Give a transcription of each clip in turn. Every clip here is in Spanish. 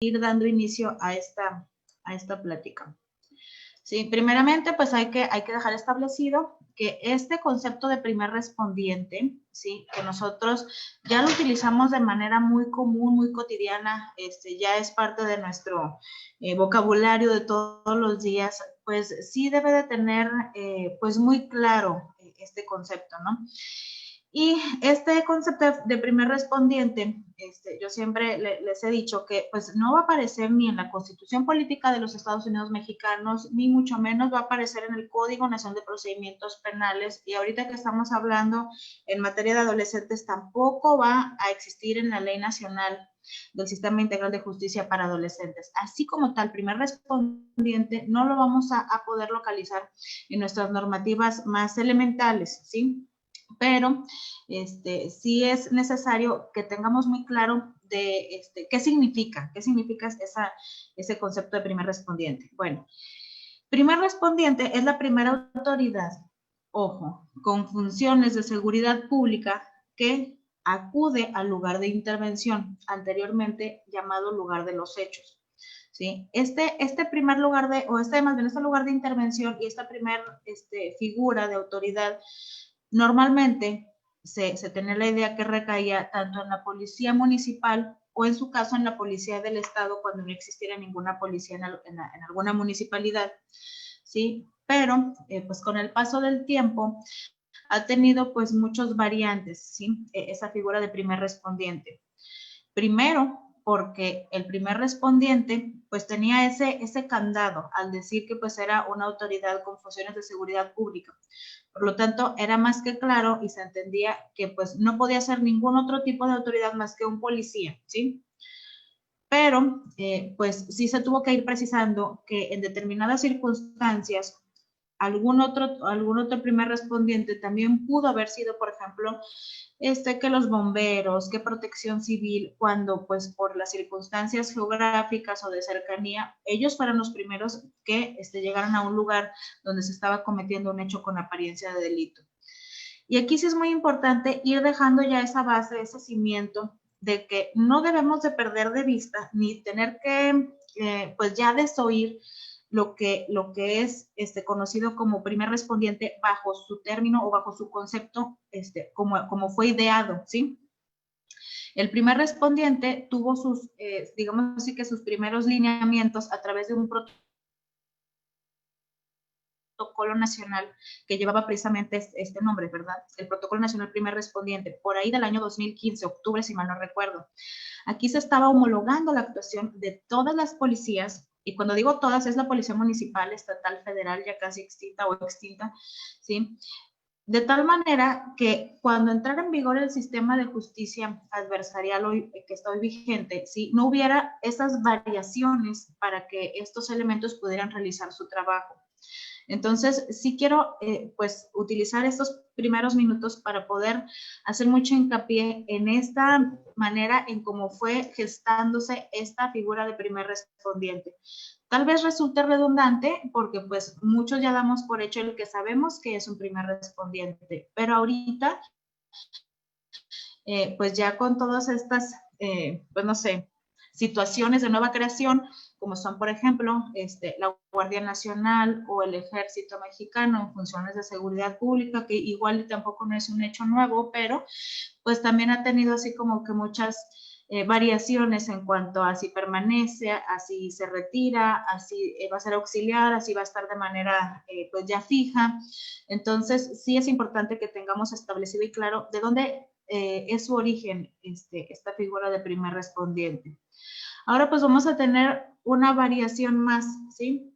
ir dando inicio a esta plática. Sí, primeramente, pues hay que dejar establecido que este concepto de primer respondiente, sí, que nosotros ya lo utilizamos de manera muy común, muy cotidiana, ya es parte de nuestro vocabulario de todos los días, pues sí debe de tener pues muy claro este concepto, ¿no? Y este concepto de primer respondiente, yo siempre les he dicho que pues no va a aparecer ni en la Constitución Política de los Estados Unidos Mexicanos, ni mucho menos va a aparecer en el Código Nacional de Procedimientos Penales, y ahorita que estamos hablando en materia de adolescentes tampoco va a existir en la Ley Nacional del Sistema Integral de Justicia para Adolescentes. Así como tal, primer respondiente no lo vamos a poder localizar en nuestras normativas más elementales, ¿sí? Pero sí es necesario que tengamos muy claro de qué significa ese concepto de primer respondiente. Bueno, primer respondiente es la primera autoridad, ojo, con funciones de seguridad pública que acude al lugar de intervención, anteriormente llamado lugar de los hechos. ¿Sí? Este primer lugar esta lugar de intervención y esta primer figura de autoridad, normalmente se tenía la idea que recaía tanto en la policía municipal o en su caso en la policía del estado cuando no existiera ninguna policía en alguna municipalidad, ¿sí? Pero pues con el paso del tiempo ha tenido pues muchos variantes, ¿sí? Esa figura de primer respondiente. Primero, porque el primer respondiente pues tenía ese candado al decir que pues era una autoridad con funciones de seguridad pública. Por lo tanto, era más que claro y se entendía que pues no podía ser ningún otro tipo de autoridad más que un policía, ¿sí? Pero pues sí se tuvo que ir precisando que en determinadas circunstancias algún otro primer respondiente también pudo haber sido, por ejemplo, que los bomberos, que protección civil, cuando pues por las circunstancias geográficas o de cercanía, ellos fueron los primeros que llegaran a un lugar donde se estaba cometiendo un hecho con apariencia de delito. Y aquí sí es muy importante ir dejando ya esa base, ese cimiento de que no debemos de perder de vista ni tener que pues ya desoír lo que es conocido como primer respondiente bajo su término o bajo su concepto como fue ideado, ¿sí? El primer respondiente tuvo sus, digamos así que sus primeros lineamientos a través de un protocolo nacional que llevaba precisamente este nombre, ¿verdad? El Protocolo Nacional Primer Respondiente, por ahí del año 2015, octubre, si mal no recuerdo. Aquí se estaba homologando la actuación de todas las policías, y cuando digo todas es la policía municipal, estatal, federal, ya casi extinta o extinta, ¿sí? De tal manera que cuando entrara en vigor el sistema de justicia adversarial hoy, que está hoy vigente, ¿sí? No hubiera esas variaciones para que estos elementos pudieran realizar su trabajo. Entonces, sí quiero pues utilizar estos primeros minutos para poder hacer mucho hincapié en esta manera en cómo fue gestándose esta figura de primer respondiente. Tal vez resulte redundante porque pues muchos ya damos por hecho el que sabemos que es un primer respondiente, pero ahorita pues ya con todas estas, pues no sé, situaciones de nueva creación, como son, por ejemplo, la Guardia Nacional o el Ejército Mexicano en funciones de seguridad pública, que igual tampoco no es un hecho nuevo, pero pues también ha tenido así como que muchas variaciones en cuanto a si permanece, a si se retira, a si va a ser auxiliar, a si va a estar de manera pues ya fija. Entonces, sí es importante que tengamos establecido y claro de dónde es su origen esta figura de primer respondiente. Ahora pues vamos a tener una variación más, ¿sí?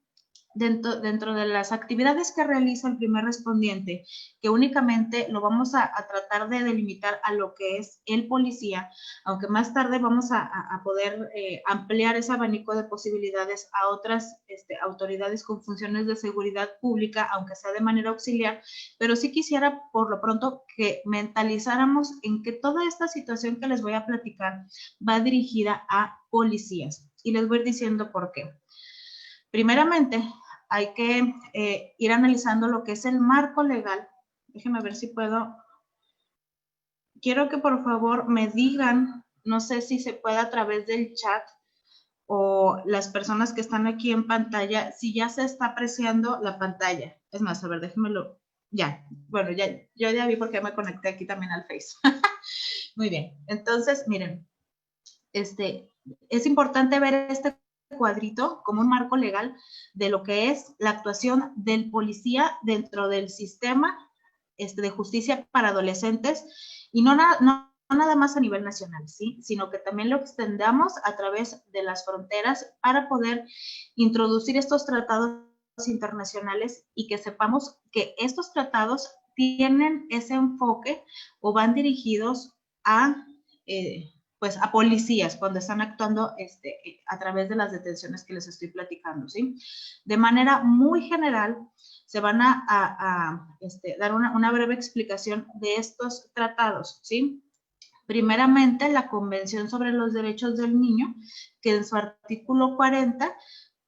Dentro de las actividades que realiza el primer respondiente, que únicamente lo vamos a tratar de delimitar a lo que es el policía, aunque más tarde vamos a poder ampliar ese abanico de posibilidades a otras autoridades con funciones de seguridad pública, aunque sea de manera auxiliar, pero sí quisiera por lo pronto que mentalizáramos en que toda esta situación que les voy a platicar va dirigida a policías. Y les voy a ir diciendo por qué. Primeramente, hay que ir analizando lo que es el marco legal. Déjenme ver si puedo. Quiero que por favor me digan, no sé si se puede a través del chat, o las personas que están aquí en pantalla, si ya se está apreciando la pantalla. Es más, a ver, déjenmelo. Ya, bueno, ya, yo ya vi porque me conecté aquí también al Face. Muy bien, entonces, miren, es importante ver este cuadrito como un marco legal de lo que es la actuación del policía dentro del sistema de justicia para adolescentes y no nada más a nivel nacional, ¿sí? Sino que también lo extendamos a través de las fronteras para poder introducir estos tratados internacionales y que sepamos que estos tratados tienen ese enfoque o van dirigidos a pues a policías cuando están actuando a través de las detenciones que les estoy platicando, ¿sí? De manera muy general, se van a dar una breve explicación de estos tratados, ¿sí? Primeramente, la Convención sobre los Derechos del Niño, que en su artículo 40,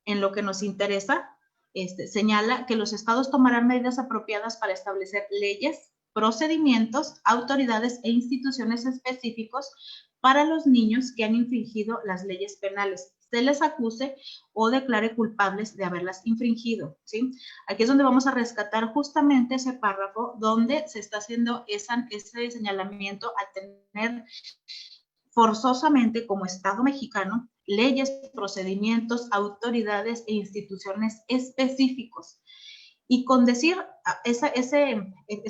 en lo que nos interesa, señala que los estados tomarán medidas apropiadas para establecer leyes, procedimientos, autoridades e instituciones específicos para los niños que han infringido las leyes penales, se les acuse o declare culpables de haberlas infringido, ¿sí? Aquí es donde vamos a rescatar justamente ese párrafo donde se está haciendo ese señalamiento a tener forzosamente como Estado mexicano leyes, procedimientos, autoridades e instituciones específicos. Y con decir ese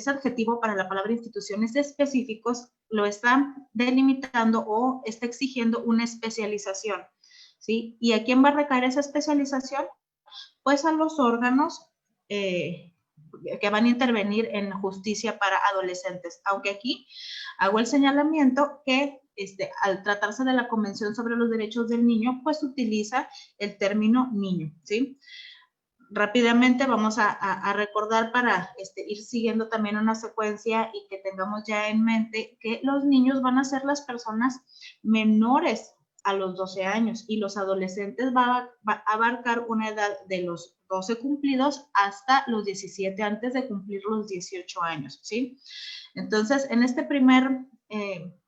adjetivo para la palabra instituciones específicos, lo está delimitando o está exigiendo una especialización, ¿sí? ¿Y a quién va a recaer esa especialización? Pues a los órganos que van a intervenir en justicia para adolescentes. Aunque aquí hago el señalamiento que al tratarse de la Convención sobre los Derechos del Niño, pues utiliza el término niño, ¿sí? Rápidamente vamos a recordar para ir siguiendo también una secuencia y que tengamos ya en mente que los niños van a ser las personas menores a los 12 años y los adolescentes va a abarcar una edad de los 12 cumplidos hasta los 17 antes de cumplir los 18 años, ¿sí? Entonces, en este primer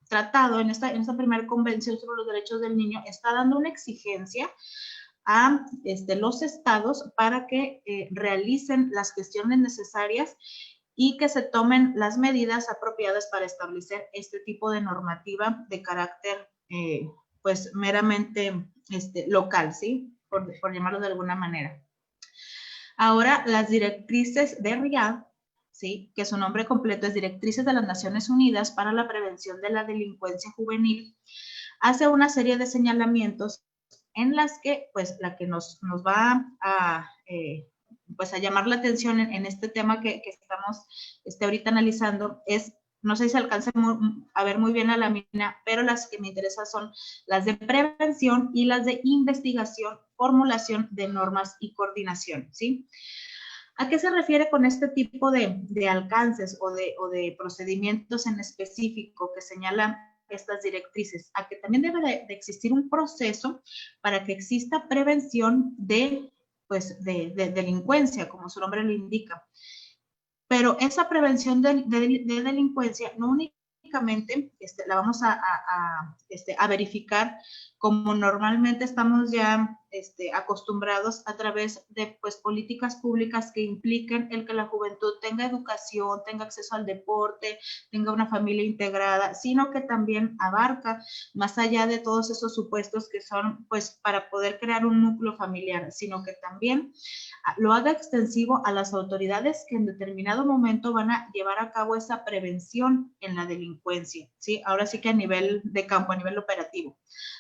tratado, en esta primera convención sobre los derechos del niño, está dando una exigencia a los estados para que realicen las gestiones necesarias y que se tomen las medidas apropiadas para establecer este tipo de normativa de carácter pues meramente local, ¿sí? Por llamarlo de alguna manera. Ahora, las directrices de RIAD, ¿sí? Que su nombre completo es Directrices de las Naciones Unidas para la Prevención de la Delincuencia Juvenil, hace una serie de señalamientos en las que, pues, la que nos va a, pues, a llamar la atención en este tema que estamos ahorita analizando es, no sé si se alcanza a ver muy bien la lámina, pero las que me interesan son las de prevención y las de investigación, formulación de normas y coordinación, ¿sí? ¿A qué se refiere con este tipo de alcances o de procedimientos en específico que señalan estas directrices? A que también debe de existir un proceso para que exista prevención de delincuencia, como su nombre lo indica. Pero esa prevención de delincuencia no únicamente la vamos a verificar como normalmente estamos ya acostumbrados a través de pues, políticas públicas que impliquen el que la juventud tenga educación, tenga acceso al deporte, tenga una familia integrada, sino que también abarca más allá de todos esos supuestos que son pues para poder crear un núcleo familiar, sino que también lo haga extensivo a las autoridades que en determinado momento van a llevar a cabo esa prevención en la delincuencia, ¿sí? Ahora sí que a nivel de campo, a nivel operativo.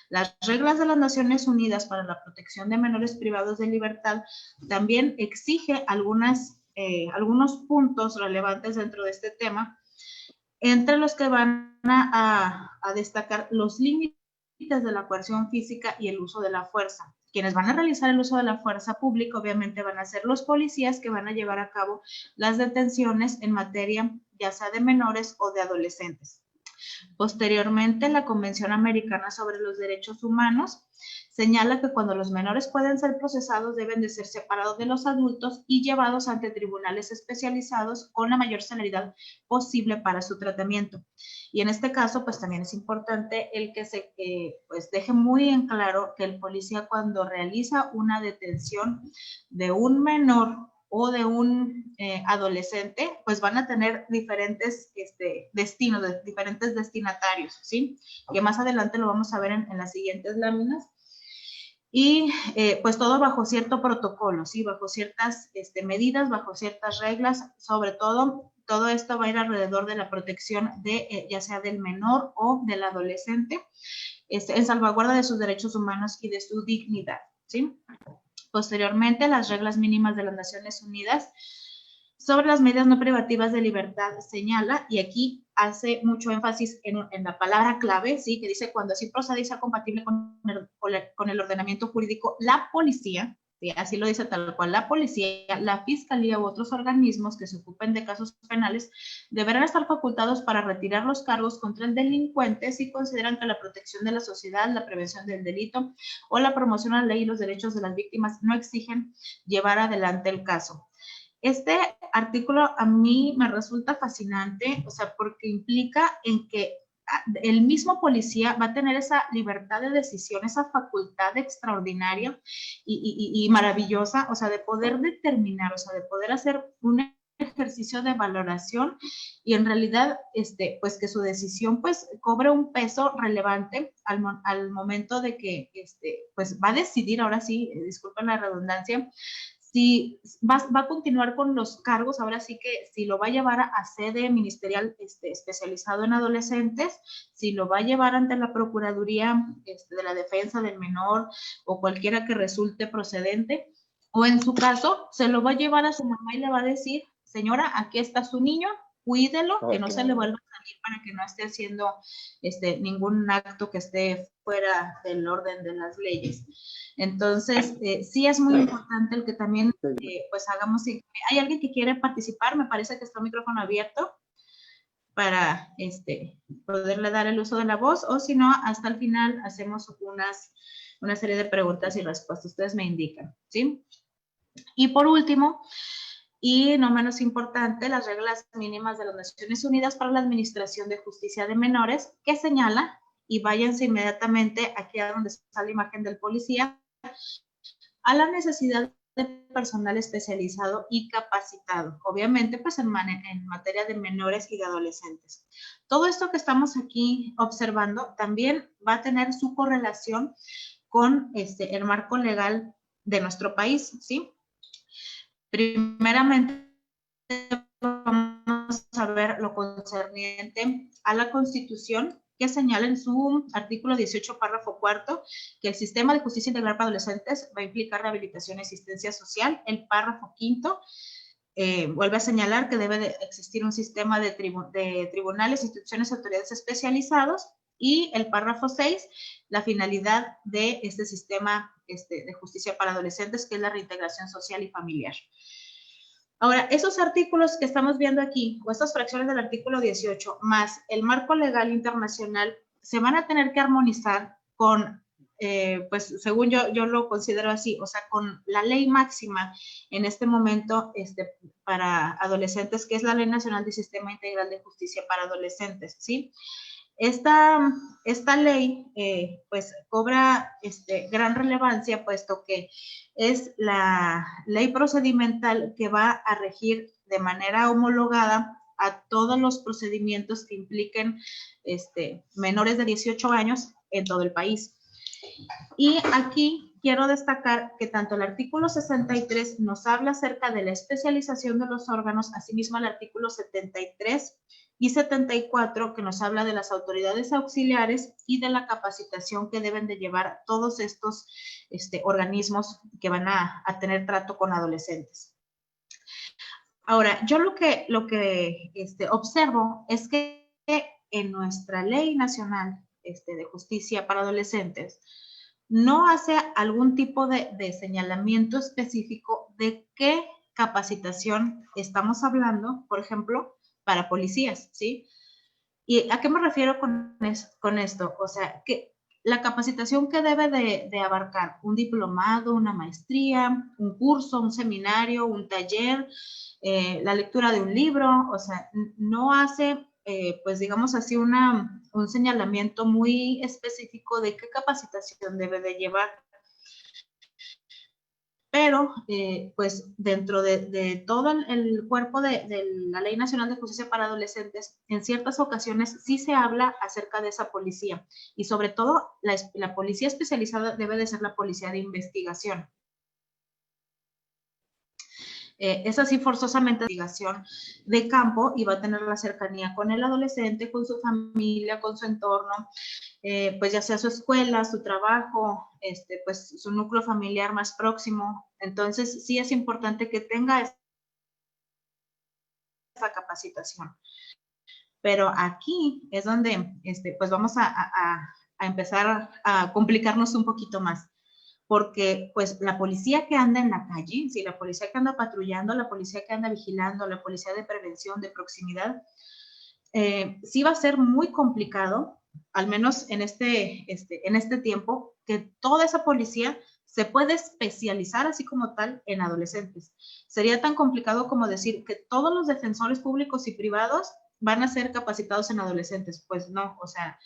Las reglas de las Naciones Unidas para la protección de menores privados de libertad también exige algunos puntos relevantes dentro de este tema, entre los que van a destacar los límites de la coerción física y el uso de la fuerza. Quienes van a realizar el uso de la fuerza pública obviamente van a ser los policías que van a llevar a cabo las detenciones en materia ya sea de menores o de adolescentes. Posteriormente, la Convención Americana sobre los Derechos Humanos señala que cuando los menores pueden ser procesados deben de ser separados de los adultos y llevados ante tribunales especializados con la mayor celeridad posible para su tratamiento. Y en este caso, pues también es importante el que se pues deje muy en claro que el policía cuando realiza una detención de un menor o de un adolescente, pues van a tener diferentes destinos, diferentes destinatarios, ¿sí? Que más adelante lo vamos a ver en las siguientes láminas. Y pues todo bajo cierto protocolo, ¿sí? Bajo ciertas medidas, bajo ciertas reglas, sobre todo esto va a ir alrededor de la protección de ya sea del menor o del adolescente, en salvaguarda de sus derechos humanos y de su dignidad, ¿sí? Posteriormente, las reglas mínimas de las Naciones Unidas sobre las medidas no privativas de libertad señala, y aquí hace mucho énfasis en la palabra clave, ¿sí? Que dice cuando así procede y sea compatible con el ordenamiento jurídico, la policía, ¿sí? Así lo dice tal cual, la policía, la fiscalía u otros organismos que se ocupen de casos penales deberán estar facultados para retirar los cargos contra el delincuente si consideran que la protección de la sociedad, la prevención del delito o la promoción a la ley y los derechos de las víctimas no exigen llevar adelante el caso. Este artículo a mí me resulta fascinante, o sea, porque implica en que el mismo policía va a tener esa libertad de decisión, esa facultad extraordinaria y maravillosa, o sea, de poder determinar, o sea, de poder hacer un ejercicio de valoración y en realidad, pues que su decisión pues cobre un peso relevante al momento de que, pues va a decidir, ahora sí, disculpen la redundancia, si va a continuar con los cargos, ahora sí que si lo va a llevar a sede ministerial especializado en adolescentes, si lo va a llevar ante la Procuraduría de la Defensa del Menor o cualquiera que resulte procedente, o en su caso, se lo va a llevar a su mamá y le va a decir, señora, aquí está su niño, cuídelo, que no se le vuelva a salir para que no esté haciendo ningún acto que esté fuera del orden de las leyes. Entonces, sí es muy importante el que también pues hagamos, hay alguien que quiere participar, me parece que está el micrófono abierto para poderle dar el uso de la voz, o si no, hasta el final hacemos una serie de preguntas y respuestas, ustedes me indican, ¿sí? Y por último, y no menos importante, las reglas mínimas de las Naciones Unidas para la Administración de Justicia de Menores, que señala, y váyanse inmediatamente aquí a donde está la imagen del policía, a la necesidad de personal especializado y capacitado, obviamente pues en materia de menores y de adolescentes. Todo esto que estamos aquí observando también va a tener su correlación con el marco legal de nuestro país, ¿sí? Primeramente, vamos a ver lo concerniente a la Constitución, que señala en su artículo 18, párrafo cuarto, que el sistema de justicia integral para adolescentes va a implicar rehabilitación y asistencia social. El párrafo quinto vuelve a señalar que debe de existir un sistema de tribunales, instituciones, autoridades especializados. Y el párrafo 6, la finalidad de este sistema de justicia para adolescentes, que es la reintegración social y familiar. Ahora, esos artículos que estamos viendo aquí, o estas fracciones del artículo 18, más el marco legal internacional, se van a tener que armonizar con, pues según yo lo considero así, o sea, con la ley máxima en este momento para adolescentes, que es la Ley Nacional del Sistema Integral de Justicia para Adolescentes, ¿sí? Esta ley pues cobra gran relevancia, puesto que es la ley procedimental que va a regir de manera homologada a todos los procedimientos que impliquen menores de 18 años en todo el país. Y aquí quiero destacar que tanto el artículo 63 nos habla acerca de la especialización de los órganos, asimismo el artículo 73 y 74, que nos habla de las autoridades auxiliares y de la capacitación que deben de llevar todos estos organismos que van a tener trato con adolescentes. Ahora, yo lo que observo es que en nuestra Ley Nacional de Justicia para Adolescentes no hace algún tipo de señalamiento específico de qué capacitación estamos hablando, por ejemplo, para policías, ¿sí? ¿Y a qué me refiero con esto? O sea, la capacitación que debe de abarcar un diplomado, una maestría, un curso, un seminario, un taller, la lectura de un libro, o sea, no hace, pues digamos así, un señalamiento muy específico de qué capacitación debe de llevar. Pero, pues, dentro de todo el cuerpo de la Ley Nacional de Justicia para Adolescentes, en ciertas ocasiones sí se habla acerca de esa policía. Y sobre todo, la policía especializada debe de ser la policía de investigación. Es así forzosamente investigación de campo y va a tener la cercanía con el adolescente, con su familia, con su entorno, pues ya sea su escuela, su trabajo, pues su núcleo familiar más próximo. Entonces sí es importante que tenga esa capacitación. Pero aquí es donde pues vamos a empezar a complicarnos un poquito más. Porque pues la policía que anda en la calle, sí, la policía que anda patrullando, la policía que anda vigilando, la policía de prevención, de proximidad, sí va a ser muy complicado, al menos en este tiempo, que toda esa policía se puede especializar así como tal en adolescentes. Sería tan complicado como decir que todos los defensores públicos y privados van a ser capacitados en adolescentes. Pues no, o sea,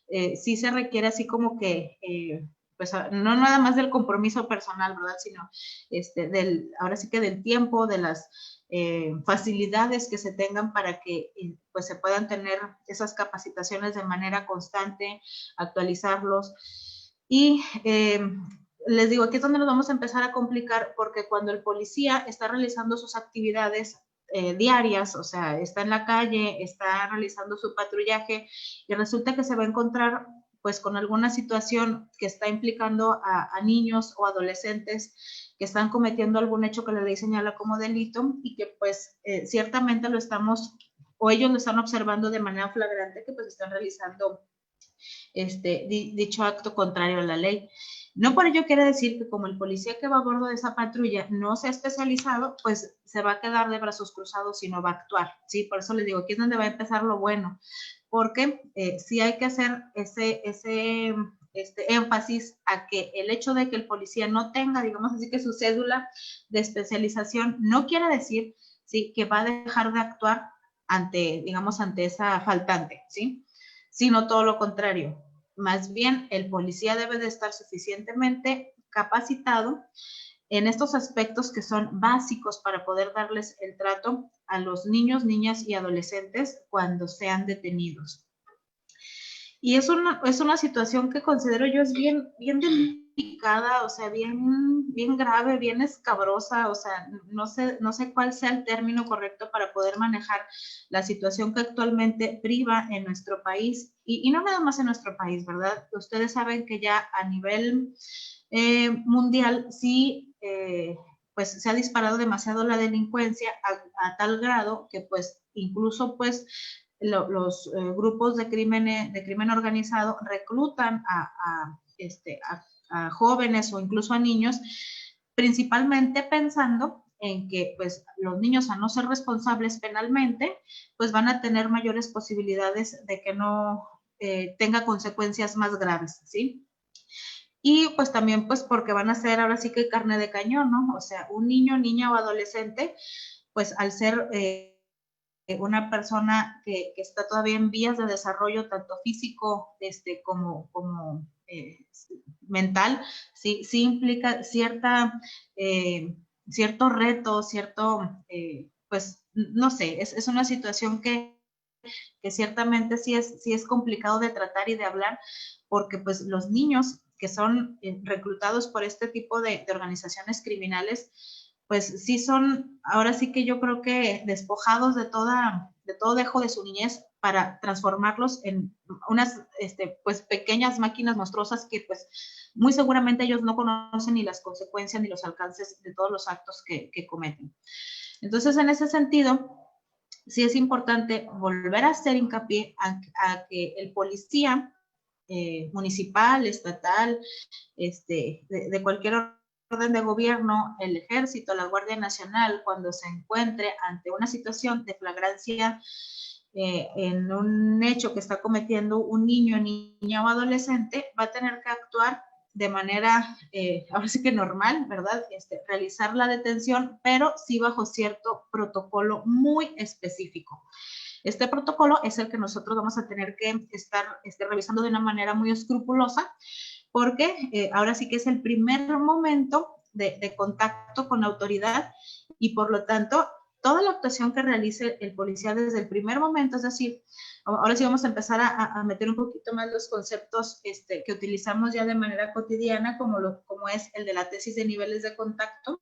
sí se requiere así como que, pues no nada más del compromiso personal, ¿verdad? Sino ahora sí que del tiempo, de las facilidades que se tengan para que pues se puedan tener esas capacitaciones de manera constante, actualizarlos. Y les digo, aquí es donde nos vamos a empezar a complicar, porque cuando el policía está realizando sus actividades diarias, o sea, está en la calle, está realizando su patrullaje y resulta que se va a encontrar pues con alguna situación que está implicando a niños o adolescentes que están cometiendo algún hecho que la ley señala como delito y que pues ciertamente lo estamos, o ellos lo están observando de manera flagrante, que pues están realizando dicho acto contrario a la ley. No por ello quiere decir que como el policía que va a bordo de esa patrulla no se ha especializado, pues se va a quedar de brazos cruzados y no va a actuar, ¿sí? Por eso les digo, aquí es donde va a empezar lo bueno, porque sí hay que hacer ese énfasis a que el hecho de que el policía no tenga, digamos así, que su cédula de especialización no quiere decir, ¿sí?, que va a dejar de actuar ante, digamos, ante esa faltante, ¿sí?, sino todo lo contrario. Más bien, el policía debe de estar suficientemente capacitado en estos aspectos que son básicos para poder darles el trato a los niños, niñas y adolescentes cuando sean detenidos. Y es una situación que considero yo es bien delicada, o sea, bien grave, bien escabrosa, o sea, no sé cuál sea el término correcto para poder manejar la situación que actualmente priva en nuestro país, y no nada más en nuestro país, ¿verdad? Ustedes saben que ya a nivel mundial sí, pues se ha disparado demasiado la delincuencia a tal grado que pues incluso pues los grupos de crimen organizado reclutan a jóvenes o incluso a niños, principalmente pensando en que pues los niños, a no ser responsables penalmente, pues van a tener mayores posibilidades de que no tenga consecuencias más graves, ¿sí? Y pues también pues porque van a ser ahora sí que carne de cañón, ¿no? O sea, un niño, niña o adolescente, pues al ser una persona que está todavía en vías de desarrollo, tanto físico como mental, sí implica cierto reto, pues no sé, es una situación que ciertamente sí es complicado de tratar y de hablar, porque pues los niños que son reclutados por este tipo de organizaciones criminales, pues sí son, ahora sí que yo creo que despojados de todo dejo de su niñez para transformarlos en unas pues pequeñas máquinas monstruosas que pues muy seguramente ellos no conocen ni las consecuencias ni los alcances de todos los actos que cometen. Entonces, en ese sentido, sí es importante volver a hacer hincapié a que el policía municipal, estatal, de cualquier orden de gobierno, el ejército, la Guardia Nacional, cuando se encuentre ante una situación de flagrancia en un hecho que está cometiendo un niño, niña o adolescente, va a tener que actuar de manera, ahora sí que normal, ¿verdad? Realizar la detención, pero sí bajo cierto protocolo muy específico. Este protocolo es el que nosotros vamos a tener que estar revisando de una manera muy escrupulosa, porque ahora sí que es el primer momento de contacto con la autoridad y por lo tanto toda la actuación que realice el policía desde el primer momento, es decir, ahora sí vamos a empezar a meter un poquito más los conceptos que utilizamos ya de manera cotidiana, como es el de la tesis de niveles de contacto.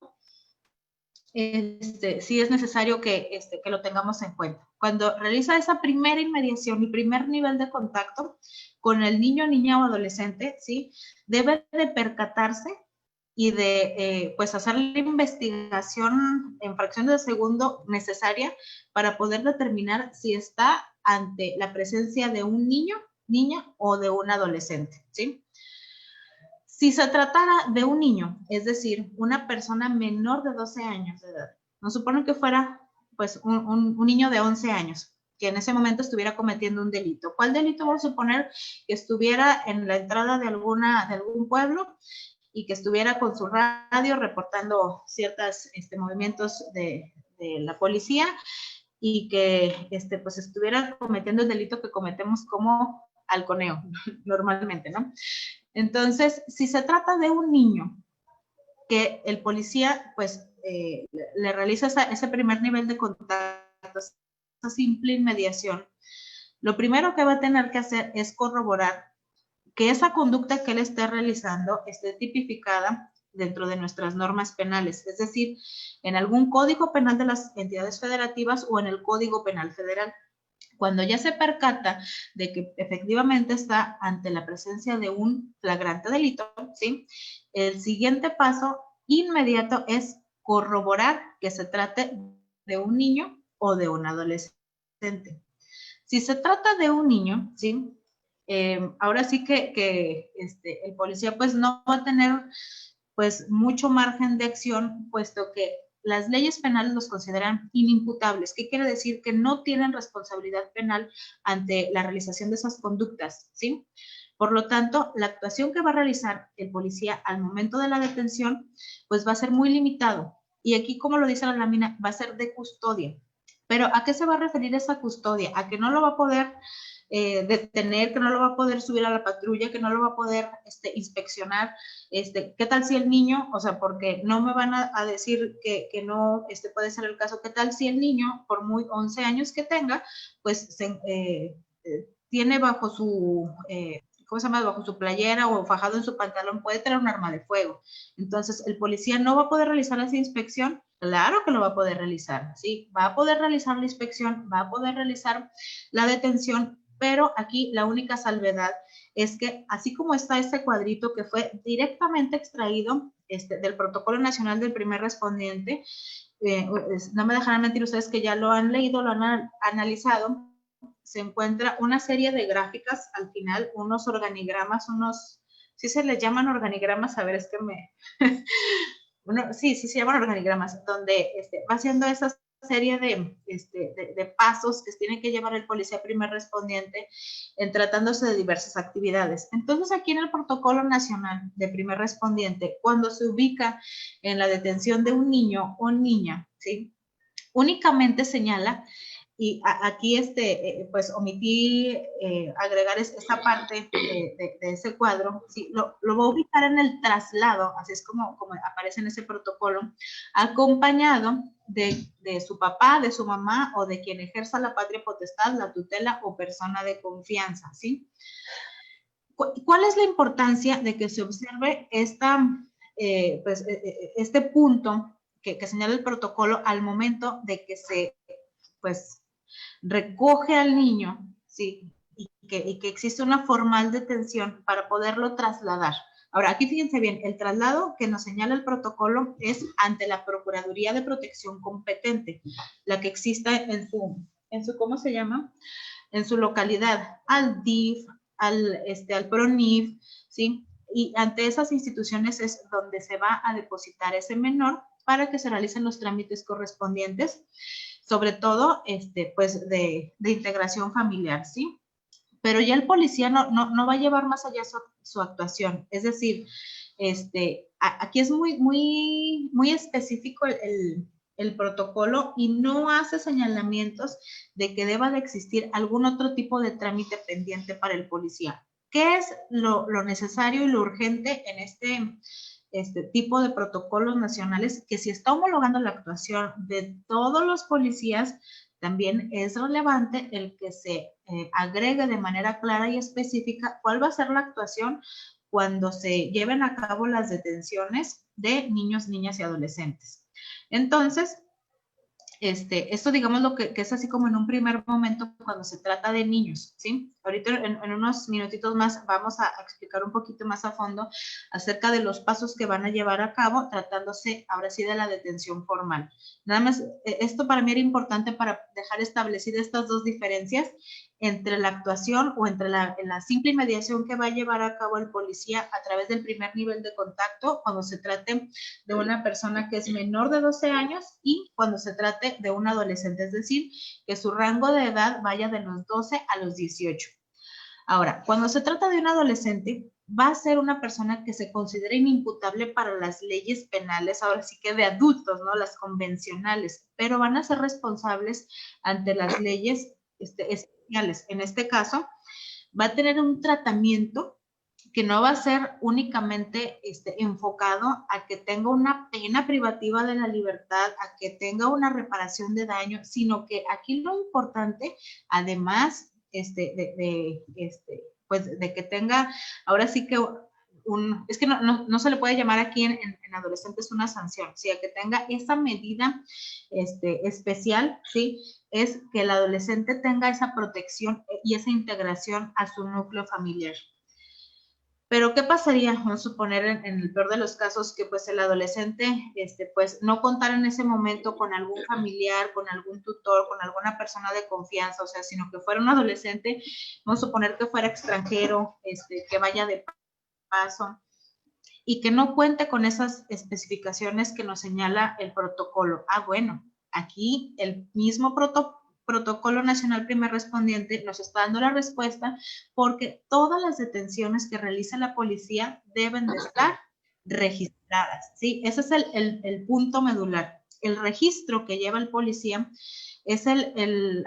Sí es necesario que lo tengamos en cuenta. Cuando realiza esa primera inmediación y primer nivel de contacto con el niño, niña o adolescente, ¿sí? Debe de percatarse y de pues hacer la investigación en fracciones de segundo necesaria para poder determinar si está ante la presencia de un niño, niña o de un adolescente, ¿sí? Si se tratara de un niño, es decir, una persona menor de 12 años de edad, nos supone que fuera pues un niño de 11 años, que en ese momento estuviera cometiendo un delito. ¿Cuál delito vamos a suponer? Que estuviera en la entrada de algún pueblo y que estuviera con su radio reportando ciertos movimientos de la policía y que pues estuviera cometiendo el delito que cometemos como halconeo normalmente, ¿no? Entonces, si se trata de un niño que el policía, pues, le realiza ese primer nivel de contacto, esa simple inmediación, lo primero que va a tener que hacer es corroborar que esa conducta que él esté realizando esté tipificada dentro de nuestras normas penales, es decir, en algún código penal de las entidades federativas o en el Código Penal Federal. Cuando ya se percata de que efectivamente está ante la presencia de un flagrante delito, ¿sí? El siguiente paso inmediato es corroborar que se trate de un niño o de un adolescente. Si se trata de un niño, ¿sí? Ahora sí que el policía pues no va a tener pues mucho margen de acción, puesto que las leyes penales los consideran inimputables. ¿Qué quiere decir? Que no tienen responsabilidad penal ante la realización de esas conductas, ¿sí? Por lo tanto, la actuación que va a realizar el policía al momento de la detención, pues va a ser muy limitado. Y aquí, como lo dice la lámina, va a ser de custodia. Pero ¿a qué se va a referir esa custodia? A que no lo va a poder detener, que no lo va a poder subir a la patrulla, que no lo va a poder inspeccionar. ¿Qué tal si el niño, o sea, porque no me van a decir que no puede ser el caso, qué tal si el niño, por muy 11 años que tenga, pues tiene bajo su, ¿cómo se llama? Bajo su playera o fajado en su pantalón, puede tener un arma de fuego. Entonces, el policía no va a poder realizar esa inspección. Claro que lo va a poder realizar, ¿sí? Va a poder realizar la inspección, va a poder realizar la detención, pero aquí la única salvedad es que así como está este cuadrito que fue directamente extraído del Protocolo Nacional del Primer Respondiente, no me dejarán mentir ustedes que ya lo han leído, lo han analizado, se encuentra una serie de gráficas al final, unos organigramas, sí se les llaman organigramas, a ver, es que sí, se llaman organigramas, donde va haciendo esa serie de pasos que tiene que llevar el policía primer respondiente en tratándose de diversas actividades. Entonces, aquí en el Protocolo Nacional de Primer Respondiente, cuando se ubica en la detención de un niño o niña, ¿sí? Únicamente señala, y aquí pues omití agregar esa parte de ese cuadro, ¿sí? Lo voy a ubicar en el traslado, así es como aparece en ese protocolo, acompañado de su papá, de su mamá o de quien ejerza la patria potestad, la tutela o persona de confianza, ¿sí? ¿Cuál es la importancia de que se observe este punto que señala el protocolo al momento de que se pues recoge al niño, ¿sí? Y que existe una formal detención para poderlo trasladar? Ahora, aquí fíjense bien, el traslado que nos señala el protocolo es ante la Procuraduría de Protección competente, la que exista en su ¿cómo se llama? En su localidad, al DIF, al PRONIF, ¿sí? Y ante esas instituciones es donde se va a depositar ese menor para que se realicen los trámites correspondientes. sobre todo, pues, de integración familiar, ¿sí? Pero ya el policía no va a llevar más allá su actuación. Es decir, aquí es muy específico el protocolo y no hace señalamientos de que deba de existir algún otro tipo de trámite pendiente para el policía. ¿Qué es lo necesario y lo urgente en este tipo de protocolos nacionales? Que si está homologando la actuación de todos los policías, también es relevante el que se agregue de manera clara y específica cuál va a ser la actuación cuando se lleven a cabo las detenciones de niños, niñas y adolescentes. Entonces, esto digamos lo que es así como en un primer momento cuando se trata de niños, ¿sí? Ahorita en unos minutitos más vamos a explicar un poquito más a fondo acerca de los pasos que van a llevar a cabo tratándose ahora sí de la detención formal. Nada más, esto para mí era importante para dejar establecidas estas dos diferencias entre la actuación o entre la simple mediación que va a llevar a cabo el policía a través del primer nivel de contacto cuando se trate de una persona que es menor de 12 años y cuando se trate de un adolescente, es decir, que su rango de edad vaya de los 12 a los 18. Ahora, cuando se trata de un adolescente, va a ser una persona que se considera inimputable para las leyes penales, ahora sí que de adultos, ¿no? Las convencionales, pero van a ser responsables ante las leyes especiales. En este caso, va a tener un tratamiento que no va a ser únicamente enfocado a que tenga una pena privativa de la libertad, a que tenga una reparación de daño, sino que aquí lo importante, además pues de que tenga, ahora sí que es que no se le puede llamar aquí en adolescentes una sanción, o sea, que tenga esa medida especial, ¿sí? Es que el adolescente tenga esa protección y esa integración a su núcleo familiar. Pero ¿qué pasaría? Vamos a suponer en el peor de los casos que pues el adolescente pues no contara en ese momento con algún familiar, con algún tutor, con alguna persona de confianza, o sea, sino que fuera un adolescente, vamos a suponer que fuera extranjero, que vaya de paso y que no cuente con esas especificaciones que nos señala el protocolo. Ah, bueno, aquí el mismo protocolo nacional primer respondiente nos está dando la respuesta porque todas las detenciones que realiza la policía deben de estar registradas, ¿sí? Ese es el punto medular. El registro que lleva el policía es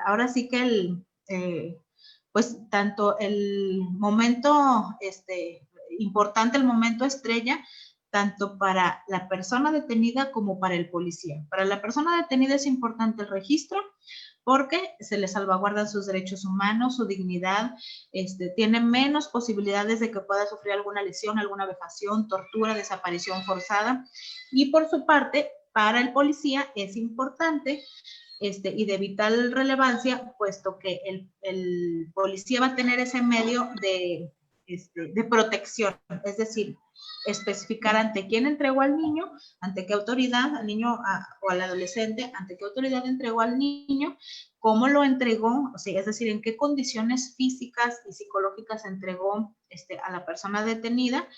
ahora sí que pues tanto el momento, importante, el momento estrella, tanto para la persona detenida como para el policía. Para la persona detenida es importante el registro porque se le salvaguardan sus derechos humanos, su dignidad, tiene menos posibilidades de que pueda sufrir alguna lesión, alguna vejación, tortura, desaparición forzada. Y por su parte, para el policía es importante y de vital relevancia, puesto que el policía va a tener ese medio de protección, es decir, especificar ante quién entregó al niño, ante qué autoridad, al niño o al adolescente, ante qué autoridad entregó al niño, cómo lo entregó, o sea, es decir, en qué condiciones físicas y psicológicas entregó a la persona detenida,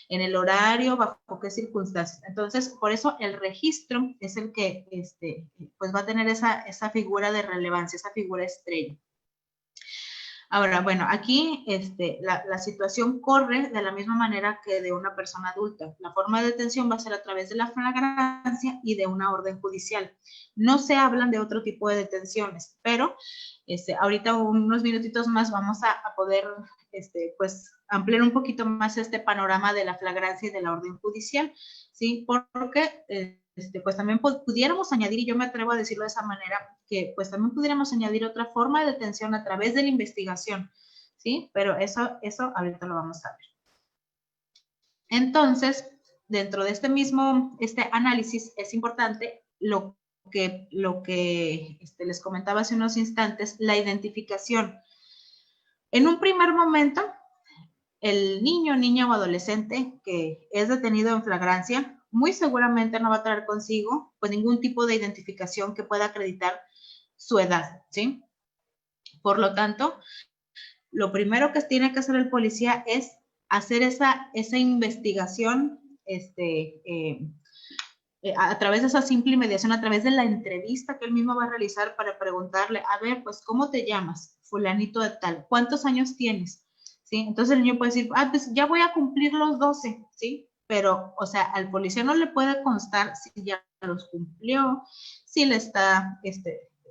en el horario, bajo qué circunstancias. Entonces, por eso el registro es el que pues va a tener esa figura de relevancia, esa figura estrella. Ahora, bueno, aquí la situación corre de la misma manera que de una persona adulta. La forma de detención va a ser a través de la flagrancia y de una orden judicial. No se hablan de otro tipo de detenciones, pero ahorita unos minutitos más vamos a poder pues ampliar un poquito más este panorama de la flagrancia y de la orden judicial, ¿sí? Porque pues también pudiéramos añadir, y yo me atrevo a decirlo de esa manera, que pues también pudiéramos añadir otra forma de detención a través de la investigación, ¿sí? Pero eso ahorita lo vamos a ver. Entonces, dentro de este mismo análisis es importante lo que les comentaba hace unos instantes, la identificación. En un primer momento, el niño, niña o adolescente que es detenido en flagrancia, muy seguramente no va a traer consigo pues ningún tipo de identificación que pueda acreditar su edad, ¿sí? Por lo tanto, lo primero que tiene que hacer el policía es hacer esa investigación a través de esa simple mediación, a través de la entrevista que él mismo va a realizar para preguntarle, a ver, pues, ¿cómo te llamas? Fulanito de tal, ¿cuántos años tienes? ¿Sí? Entonces el niño puede decir, pues ya voy a cumplir los 12, ¿sí? Pero, o sea, al policía no le puede constar si ya los cumplió, si le está,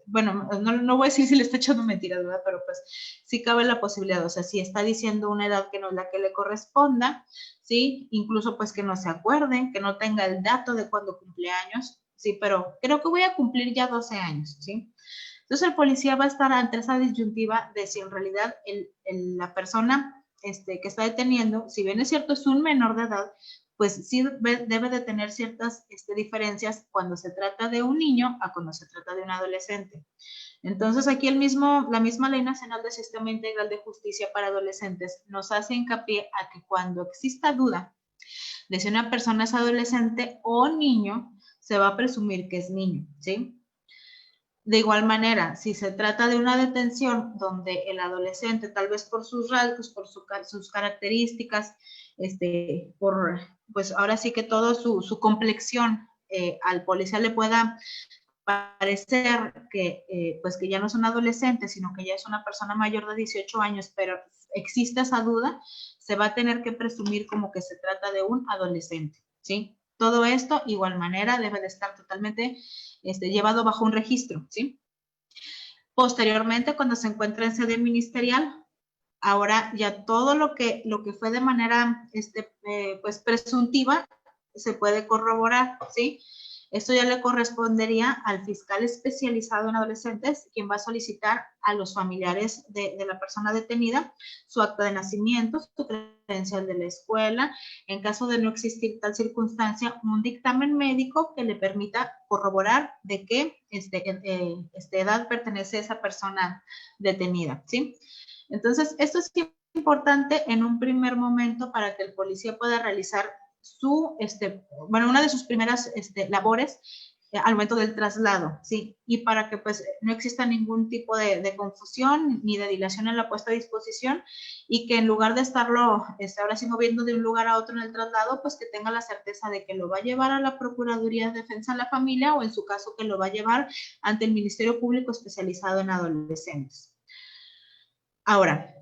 bueno, no voy a decir si le está echando mentiras, ¿verdad? Pero pues sí cabe la posibilidad, o sea, si está diciendo una edad que no es la que le corresponda, ¿sí? Incluso pues que no se acuerden, que no tenga el dato de cuándo cumple años, ¿sí? Pero creo que voy a cumplir ya 12 años, ¿sí? Entonces el policía va a estar ante esa disyuntiva de si en realidad la persona que está deteniendo, si bien es cierto es un menor de edad, pues sí debe de tener ciertas diferencias cuando se trata de un niño a cuando se trata de un adolescente. Entonces aquí la misma Ley Nacional del Sistema Integral de Justicia para Adolescentes nos hace hincapié a que cuando exista duda de si una persona es adolescente o niño, se va a presumir que es niño, ¿sí? De igual manera, si se trata de una detención donde el adolescente, tal vez por sus rasgos, por sus características, pues ahora sí que toda su complexión al policía le pueda parecer que, pues que ya no es un adolescente, sino que ya es una persona mayor de 18 años, pero existe esa duda, se va a tener que presumir como que se trata de un adolescente, ¿sí? Todo esto, igual manera, debe de estar totalmente llevado bajo un registro, ¿sí? Posteriormente, cuando se encuentra en sede ministerial, ahora ya todo lo que fue de manera pues presuntiva se puede corroborar, ¿sí? Esto ya le correspondería al fiscal especializado en adolescentes, quien va a solicitar a los familiares de la persona detenida su acta de nacimiento, su credencial de la escuela, en caso de no existir tal circunstancia, un dictamen médico que le permita corroborar de qué edad pertenece esa persona detenida, ¿sí? Entonces, esto es importante en un primer momento para que el policía pueda realizar una de sus primeras labores al momento del traslado, ¿sí? Y para que pues no exista ningún tipo de confusión ni de dilación en la puesta a disposición y que en lugar de estarlo ahora sí moviendo de un lugar a otro en el traslado, pues que tenga la certeza de que lo va a llevar a la Procuraduría de Defensa de la Familia o en su caso que lo va a llevar ante el Ministerio Público especializado en adolescentes. Ahora,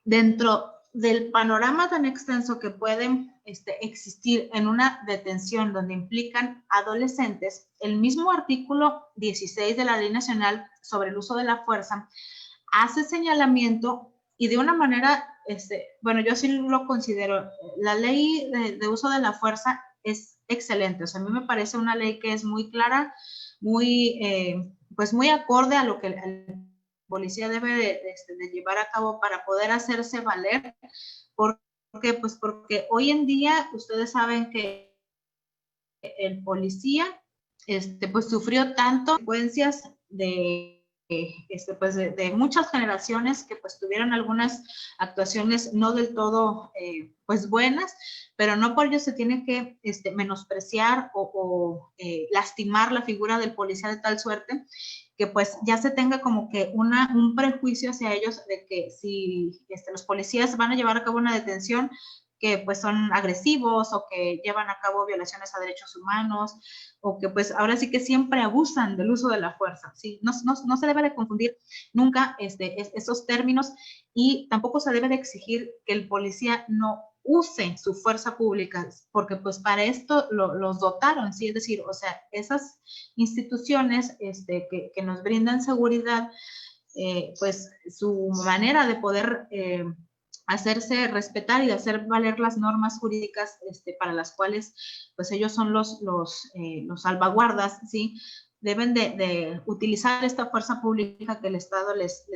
dentro del panorama tan extenso que puede existir en una detención donde implican adolescentes, el mismo artículo 16 de la Ley Nacional sobre el Uso de la Fuerza hace señalamiento y de una manera, bueno, yo sí lo considero, la ley de uso de la fuerza es excelente, o sea, a mí me parece una ley que es muy clara, pues muy acorde a lo que el policía debe de llevar a cabo para poder hacerse valer. ¿Por qué? Pues porque hoy en día ustedes saben que el policía pues sufrió tanto consecuencias pues de muchas generaciones que pues tuvieron algunas actuaciones no del todo pues buenas, pero no por ello se tiene que menospreciar o lastimar la figura del policía de tal suerte que pues ya se tenga como que un prejuicio hacia ellos de que si los policías van a llevar a cabo una detención que pues son agresivos o que llevan a cabo violaciones a derechos humanos o que pues ahora sí que siempre abusan del uso de la fuerza, ¿sí? No se debe de confundir nunca esos términos y tampoco se debe de exigir que el policía no use su fuerza pública, porque pues para esto los dotaron, ¿sí? Es decir, o sea, esas instituciones que nos brindan seguridad, pues su manera de poder hacerse respetar y de hacer valer las normas jurídicas para las cuales pues ellos son los salvaguardas, ¿sí? Deben de utilizar esta fuerza pública que el Estado les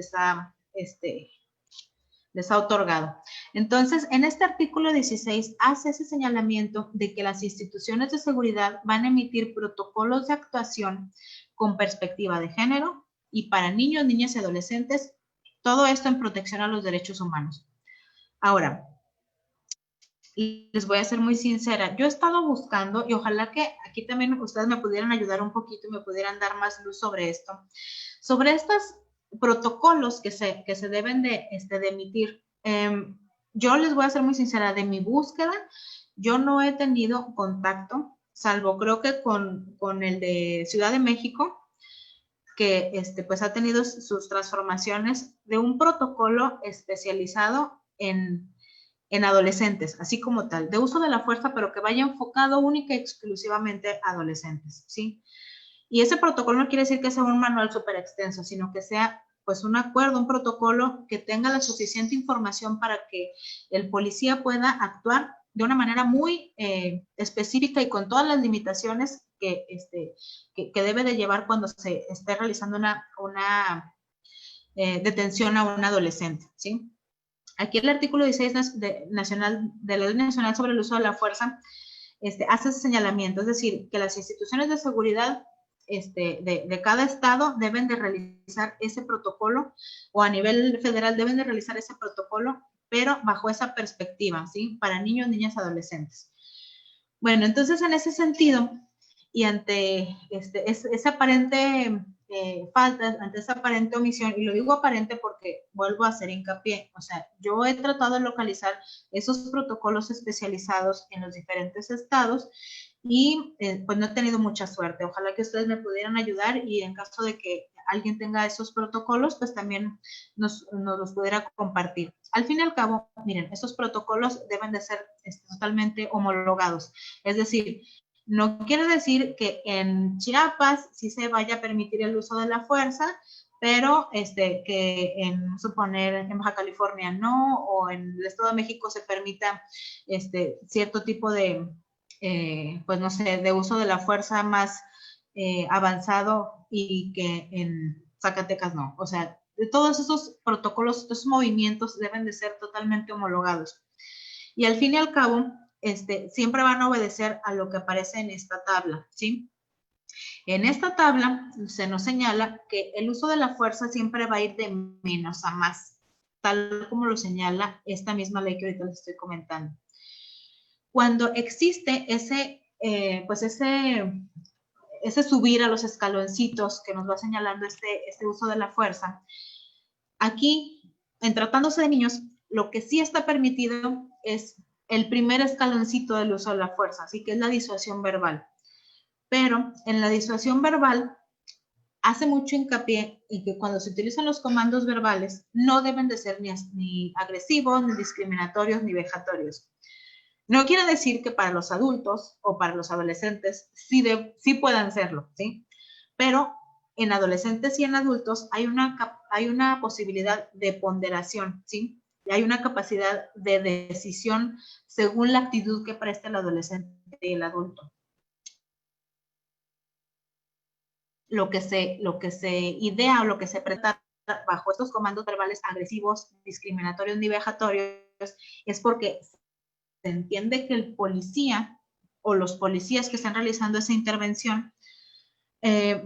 ha otorgado. Entonces, en este artículo 16 hace ese señalamiento de que las instituciones de seguridad van a emitir protocolos de actuación con perspectiva de género y para niños, niñas y adolescentes, todo esto en protección a los derechos humanos. Ahora, les voy a ser muy sincera, yo he estado buscando y ojalá que aquí también ustedes me pudieran ayudar un poquito y me pudieran dar más luz sobre esto, sobre estos protocolos que se deben de emitir. Yo les voy a ser muy sincera, de mi búsqueda, yo no he tenido contacto, salvo creo que con el de Ciudad de México, que pues ha tenido sus transformaciones de un protocolo especializado en adolescentes, así como tal, de uso de la fuerza, pero que vaya enfocado única y exclusivamente a adolescentes, ¿sí? Y ese protocolo no quiere decir que sea un manual súper extenso, sino que sea pues un acuerdo, un protocolo que tenga la suficiente información para que el policía pueda actuar de una manera muy específica y con todas las limitaciones que debe de llevar cuando se esté realizando una detención a un adolescente, ¿sí? Aquí el artículo 16 de la Ley Nacional sobre el Uso de la Fuerza hace ese señalamiento, es decir, que las instituciones de seguridad de cada estado deben de realizar ese protocolo, o a nivel federal deben de realizar ese protocolo, pero bajo esa perspectiva, ¿sí? Para niños, niñas, adolescentes. Bueno, entonces en ese sentido, y ante esa aparente falta, ante esa aparente omisión, y lo digo aparente porque vuelvo a hacer hincapié, o sea, yo he tratado de localizar esos protocolos especializados en los diferentes estados y pues no he tenido mucha suerte. Ojalá que ustedes me pudieran ayudar y en caso de que alguien tenga esos protocolos, pues también nos los pudiera compartir. Al fin y al cabo, miren, estos protocolos deben de ser totalmente homologados. Es decir, no quiere decir que en Chiapas sí se vaya a permitir el uso de la fuerza, pero que suponer en Baja California no, o en el Estado de México se permita cierto tipo de, pues no sé, de uso de la fuerza más avanzado y que en Zacatecas no. O sea, de todos esos protocolos, esos movimientos deben de ser totalmente homologados. Y al fin y al cabo, siempre van a obedecer a lo que aparece en esta tabla, ¿sí? En esta tabla se nos señala que el uso de la fuerza siempre va a ir de menos a más, tal como lo señala esta misma ley que ahorita les estoy comentando. Cuando existe ese subir a los escaloncitos que nos va señalando este uso de la fuerza, aquí, en tratándose de niños, lo que sí está permitido es el primer escaloncito del uso de la fuerza, así que es la disuasión verbal. Pero en la disuasión verbal hace mucho hincapié en que cuando se utilizan los comandos verbales no deben de ser ni agresivos, ni discriminatorios, ni vejatorios. No quiere decir que para los adultos o para los adolescentes sí puedan serlo, ¿sí? Pero en adolescentes y en adultos hay una posibilidad de ponderación, ¿sí? Y hay una capacidad de decisión según la actitud que preste el adolescente y el adulto. Lo que se idea o lo que se pretende bajo estos comandos verbales agresivos, discriminatorios ni vejatorios es porque se entiende que el policía o los policías que están realizando esa intervención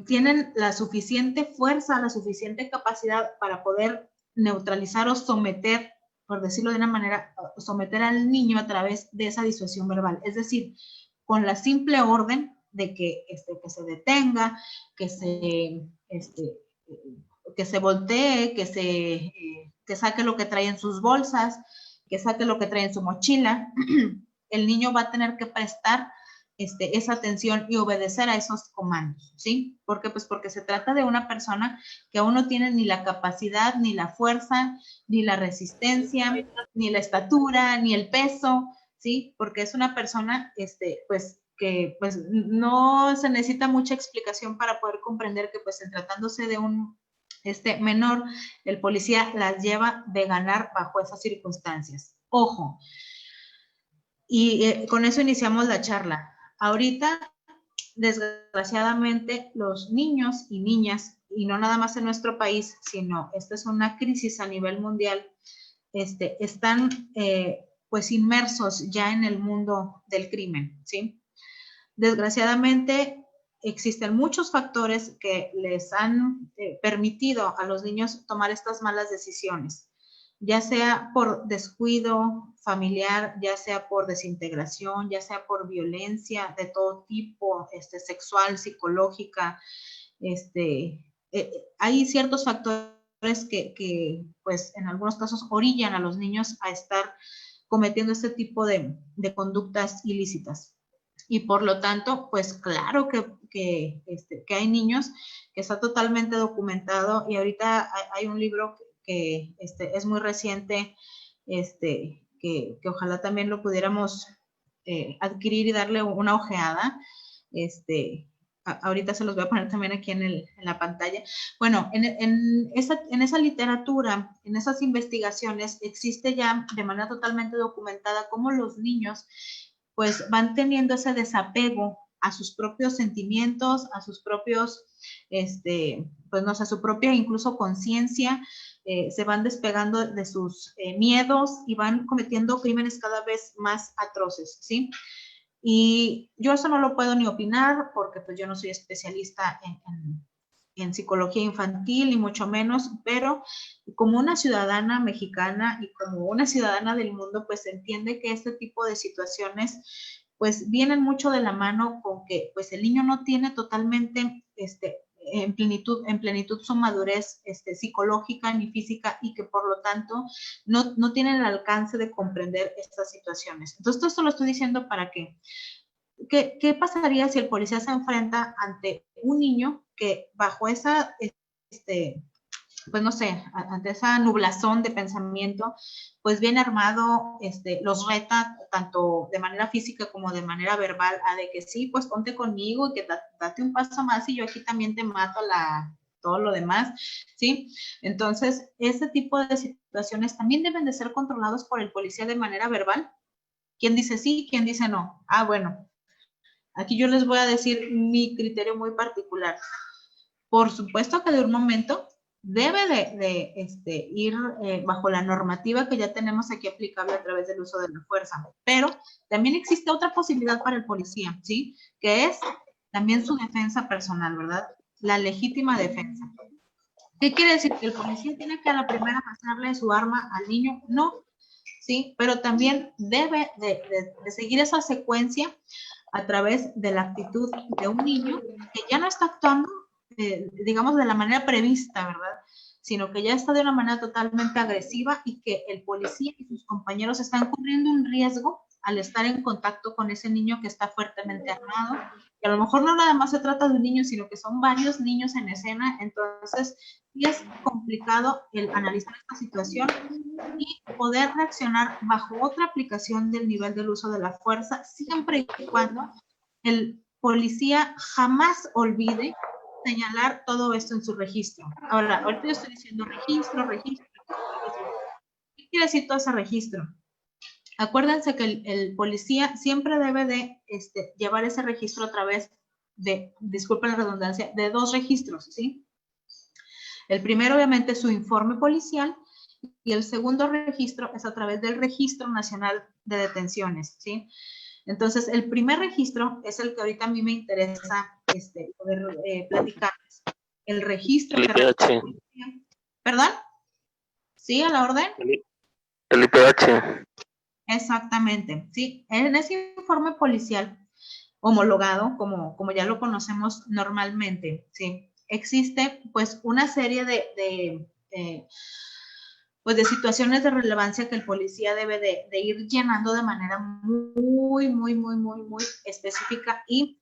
tienen la suficiente fuerza, la suficiente capacidad para poder neutralizar o someter, por decirlo de una manera, someter al niño a través de esa disuasión verbal. Es decir, con la simple orden de que se detenga, que se voltee, que saque lo que trae en sus bolsas, que saque lo que trae en su mochila. El niño va a tener que prestar esa atención y obedecer a esos comandos, ¿sí? ¿Por qué? Pues porque se trata de una persona que aún no tiene ni la capacidad, ni la fuerza, ni la resistencia, ni la estatura, ni el peso, ¿sí? Porque es una persona, pues, que pues no se necesita mucha explicación para poder comprender que pues en tratándose de un menor, el policía las lleva de ganar bajo esas circunstancias. Ojo, y con eso iniciamos la charla. Ahorita, desgraciadamente, los niños y niñas, y no nada más en nuestro país, sino esta es una crisis a nivel mundial, están pues inmersos ya en el mundo del crimen, ¿sí? Desgraciadamente, existen muchos factores que les han permitido a los niños tomar estas malas decisiones, ya sea por descuido familiar, ya sea por desintegración, ya sea por violencia de todo tipo, sexual, psicológica. Hay ciertos factores que, pues, en algunos casos orillan a los niños a estar cometiendo este tipo de conductas ilícitas. Y por lo tanto, pues claro que hay niños que está totalmente documentado, y ahorita hay un libro que es muy reciente, que ojalá también lo pudiéramos adquirir y darle una ojeada. Ahorita se los voy a poner también aquí en la pantalla. Bueno, en esa literatura, en esas investigaciones, existe ya de manera totalmente documentada cómo los niños pues van teniendo ese desapego a sus propios sentimientos, a sus propios, pues no sé, su propia incluso conciencia, se van despegando de sus miedos y van cometiendo crímenes cada vez más atroces, ¿sí? Y yo eso no lo puedo ni opinar porque pues yo no soy especialista en psicología infantil, ni mucho menos, pero como una ciudadana mexicana y como una ciudadana del mundo, pues se entiende que este tipo de situaciones pues vienen mucho de la mano con que pues el niño no tiene totalmente en plenitud su madurez psicológica ni física, y que por lo tanto no tienen el alcance de comprender estas situaciones. Entonces, esto lo estoy diciendo para que ¿qué pasaría si el policía se enfrenta ante un niño que bajo esa, pues no sé, ante esa nublazón de pensamiento, pues viene armado, los reta tanto de manera física como de manera verbal a de que sí, pues ponte conmigo y que date un paso más y yo aquí también te mato todo lo demás, ¿sí? Entonces, este tipo de situaciones también deben de ser controlados por el policía de manera verbal. ¿Quién dice sí? ¿Quién dice no? Ah, bueno. Aquí yo les voy a decir mi criterio muy particular. Por supuesto que de un momento debe de ir bajo la normativa que ya tenemos aquí aplicable a través del uso de la fuerza, pero también existe otra posibilidad para el policía, ¿sí? Que es también su defensa personal, ¿verdad? La legítima defensa. ¿Qué quiere decir? ¿Que el policía tiene que a la primera pasarle su arma al niño? No, ¿sí? Pero también debe de seguir esa secuencia a través de la actitud de un niño que ya no está actuando, digamos, de la manera prevista, ¿verdad? Sino que ya está de una manera totalmente agresiva, y que el policía y sus compañeros están corriendo un riesgo al estar en contacto con ese niño que está fuertemente armado. Y a lo mejor no nada más se trata de un niño, sino que son varios niños en escena. Entonces, sí es complicado el analizar esta situación y poder reaccionar bajo otra aplicación del nivel del uso de la fuerza, siempre y cuando el policía jamás olvide señalar todo esto en su registro. Ahora, ahorita yo estoy diciendo registro. ¿Qué quiere decir todo ese registro? Acuérdense que el policía siempre debe de llevar ese registro a través de, disculpen la redundancia, de dos registros, ¿sí? El primero, obviamente, es su informe policial, y el segundo registro es a través del Registro Nacional de Detenciones, ¿sí? Entonces, el primer registro es el que ahorita a mí me interesa poder platicarles. El registro el que IPH. ¿Perdón? ¿Sí, a la orden? El IPH. Exactamente, sí. En ese informe policial homologado, como ya lo conocemos normalmente, ¿sí? Existe pues una serie pues de situaciones de relevancia que el policía debe de ir llenando de manera muy específica, y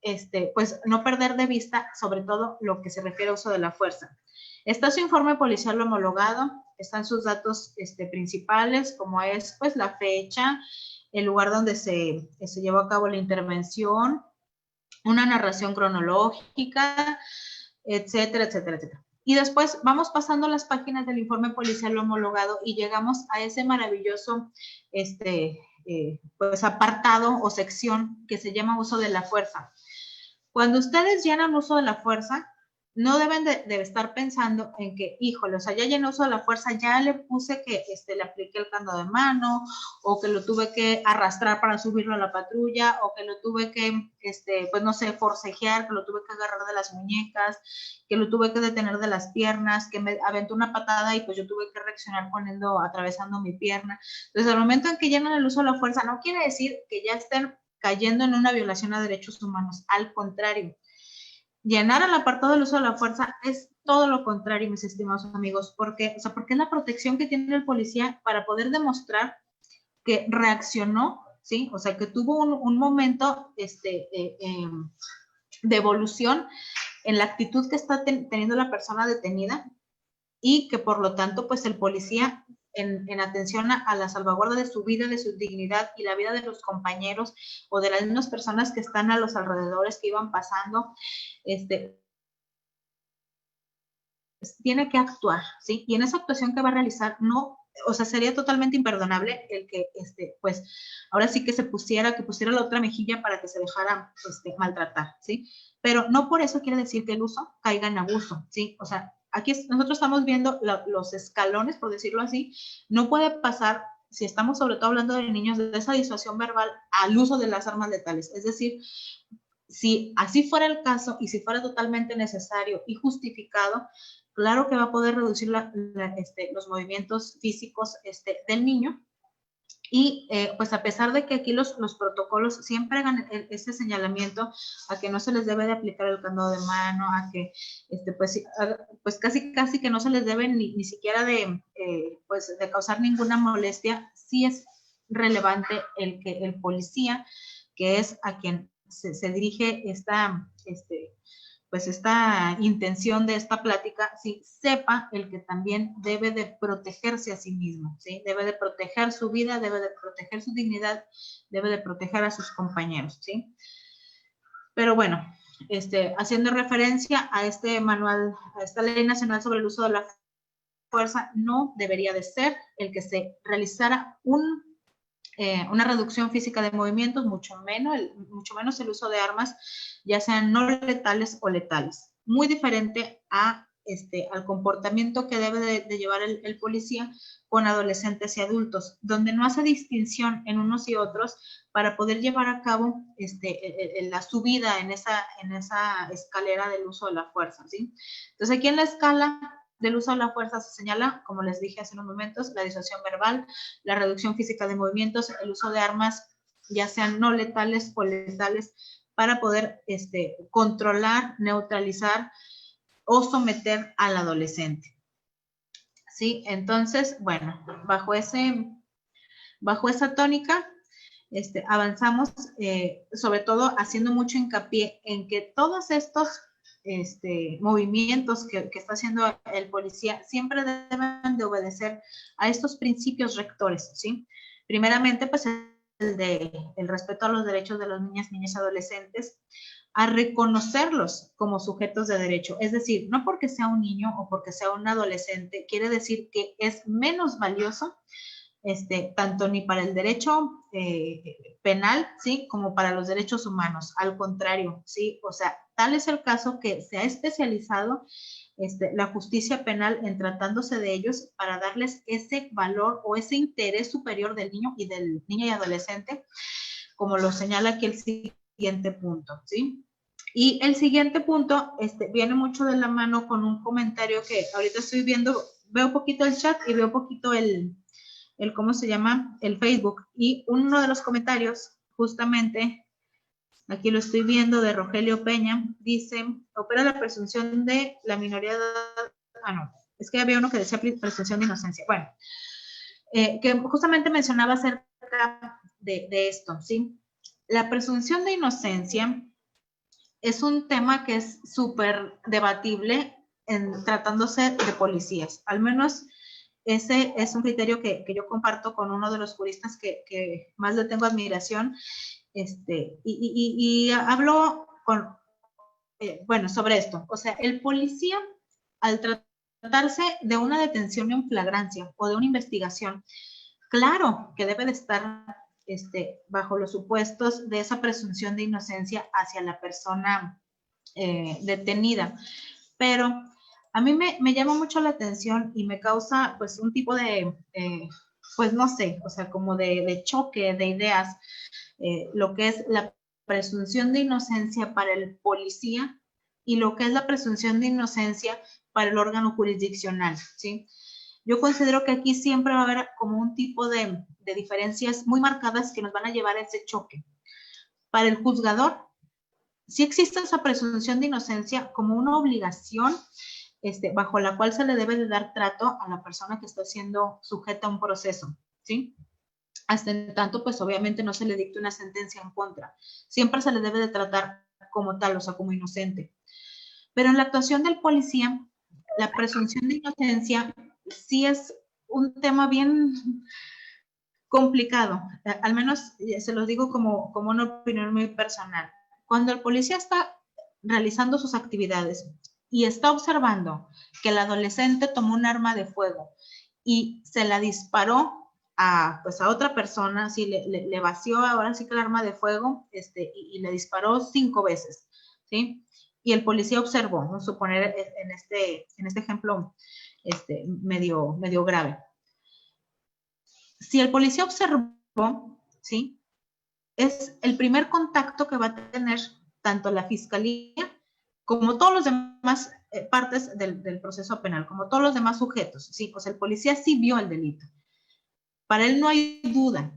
pues no perder de vista sobre todo lo que se refiere a uso de la fuerza. Está su informe policial homologado, están sus datos principales, como es pues la fecha, el lugar donde se llevó a cabo la intervención, una narración cronológica, etcétera, etcétera, etcétera. Y después vamos pasando las páginas del informe policial homologado y llegamos a ese maravilloso pues apartado o sección que se llama uso de la fuerza. Cuando ustedes llenan uso de la fuerza, no deben de estar pensando en que, híjole, o sea, ya llené uso de la fuerza, ya le puse que le apliqué el candado de mano, o que lo tuve que arrastrar para subirlo a la patrulla, o que lo tuve que, pues no sé, forcejear, que lo tuve que agarrar de las muñecas, que lo tuve que detener de las piernas, que me aventó una patada y pues yo tuve que reaccionar atravesando mi pierna. Entonces, al momento en que llenan el uso de la fuerza, no quiere decir que ya estén cayendo en una violación a derechos humanos. Al contrario, llenar el apartado del uso de la fuerza es todo lo contrario, mis estimados amigos, porque es la protección que tiene el policía para poder demostrar que reaccionó ¿sí? O sea, que tuvo un momento de evolución en la actitud que está teniendo la persona detenida y que por lo tanto, pues el policía en atención a la salvaguarda de su vida, de su dignidad y la vida de los compañeros o de las mismas personas que están a los alrededores que iban pasando, tiene que actuar, ¿sí? Y en esa actuación que va a realizar, no, o sea, sería totalmente imperdonable el que, pues, ahora sí que pusiera la otra mejilla para que se dejara, maltratar, ¿sí? Pero no por eso quiere decir que el uso caiga en abuso, ¿sí? O sea, aquí nosotros estamos viendo los escalones, por decirlo así. No puede pasar, si estamos sobre todo hablando de niños, de esa disuasión verbal al uso de las armas letales. Es decir, si así fuera el caso y si fuera totalmente necesario y justificado, claro que va a poder reducir los movimientos físicos del niño. Y pues a pesar de que aquí los protocolos siempre hagan ese señalamiento a que no se les debe de aplicar el candado de mano, a que pues casi que no se les debe ni siquiera pues de causar ninguna molestia, sí es relevante el que el policía, que es a quien se dirige pues esta intención de esta plática, ¿sí? Sepa el que también debe de protegerse a sí mismo, ¿sí? Debe de proteger su vida, debe de proteger su dignidad, debe de proteger a sus compañeros, ¿sí? Pero bueno, haciendo referencia a este manual, a esta Ley Nacional sobre el Uso de la Fuerza, no debería de ser el que se realizara una reducción física de movimientos, mucho menos el uso de armas, ya sean no letales o letales. Muy diferente al comportamiento que debe de llevar el policía con adolescentes y adultos, donde no hace distinción en unos y otros para poder llevar a cabo la subida en esa escalera del uso de la fuerza, ¿sí? Entonces aquí en la escala del uso de la fuerza se señala, como les dije hace unos momentos, la disuasión verbal, la reducción física de movimientos, el uso de armas, ya sean no letales o letales, para poder controlar, neutralizar o someter al adolescente. ¿Sí? Entonces, bueno, bajo esa tónica, avanzamos, sobre todo haciendo mucho hincapié en que todos estos movimientos que está haciendo el policía siempre deben de obedecer a estos principios rectores, ¿sí? Primeramente, pues el respeto a los derechos de los niñas, niñas y adolescentes, a reconocerlos como sujetos de derecho. Es decir, no porque sea un niño o porque sea un adolescente, quiere decir que es menos valioso, tanto ni para el derecho penal, ¿sí? Como para los derechos humanos. Al contrario, ¿sí? O sea, tal es el caso que se ha especializado la justicia penal en tratándose de ellos para darles ese valor o ese interés superior del niño y del niño y adolescente, como lo señala aquí el siguiente punto, ¿sí? Y el siguiente punto viene mucho de la mano con un comentario que ahorita estoy viendo, veo poquito el chat y veo poquito ¿cómo se llama? El Facebook. Y uno de los comentarios, justamente, aquí lo estoy viendo, de Rogelio Peña, dice, opera la presunción de la minoría de edad. Ah, no, es que había uno que decía presunción de inocencia. Bueno, que justamente mencionaba acerca de esto, ¿sí? La presunción de inocencia es un tema que es súper debatible tratándose de policías. Al menos ese es un criterio que yo comparto con uno de los juristas que más le tengo admiración, y hablo bueno, sobre esto. O sea, el policía, al tratarse de una detención en flagrancia o de una investigación, claro que debe de estar bajo los supuestos de esa presunción de inocencia hacia la persona detenida. Pero a mí me llama mucho la atención y me causa pues un tipo de, pues no sé, o sea, como de choque de ideas, lo que es la presunción de inocencia para el policía y lo que es la presunción de inocencia para el órgano jurisdiccional, ¿sí? Yo considero que aquí siempre va a haber como un tipo de diferencias muy marcadas que nos van a llevar a ese choque. Para el juzgador, sí existe esa presunción de inocencia como una obligación bajo la cual se le debe de dar trato a la persona que está siendo sujeta a un proceso, ¿sí? hasta en tanto, pues obviamente no se le dicte una sentencia en contra. Siempre se le debe de tratar como tal, o sea, como inocente. Pero en la actuación del policía, la presunción de inocencia sí es un tema bien complicado. Al menos se los digo como una opinión muy personal. Cuando el policía está realizando sus actividades y está observando que el adolescente tomó un arma de fuego y se la disparó pues a otra persona, sí, le vació ahora sí que el arma de fuego y le disparó 5 veces, ¿sí? Y el policía observó, vamos a suponer en este ejemplo medio grave. Si el policía observó, ¿sí? Es el primer contacto que va a tener tanto la fiscalía como todos los demás partes del proceso penal, como todos los demás sujetos, ¿sí? Pues el policía sí vio el delito. Para él no hay duda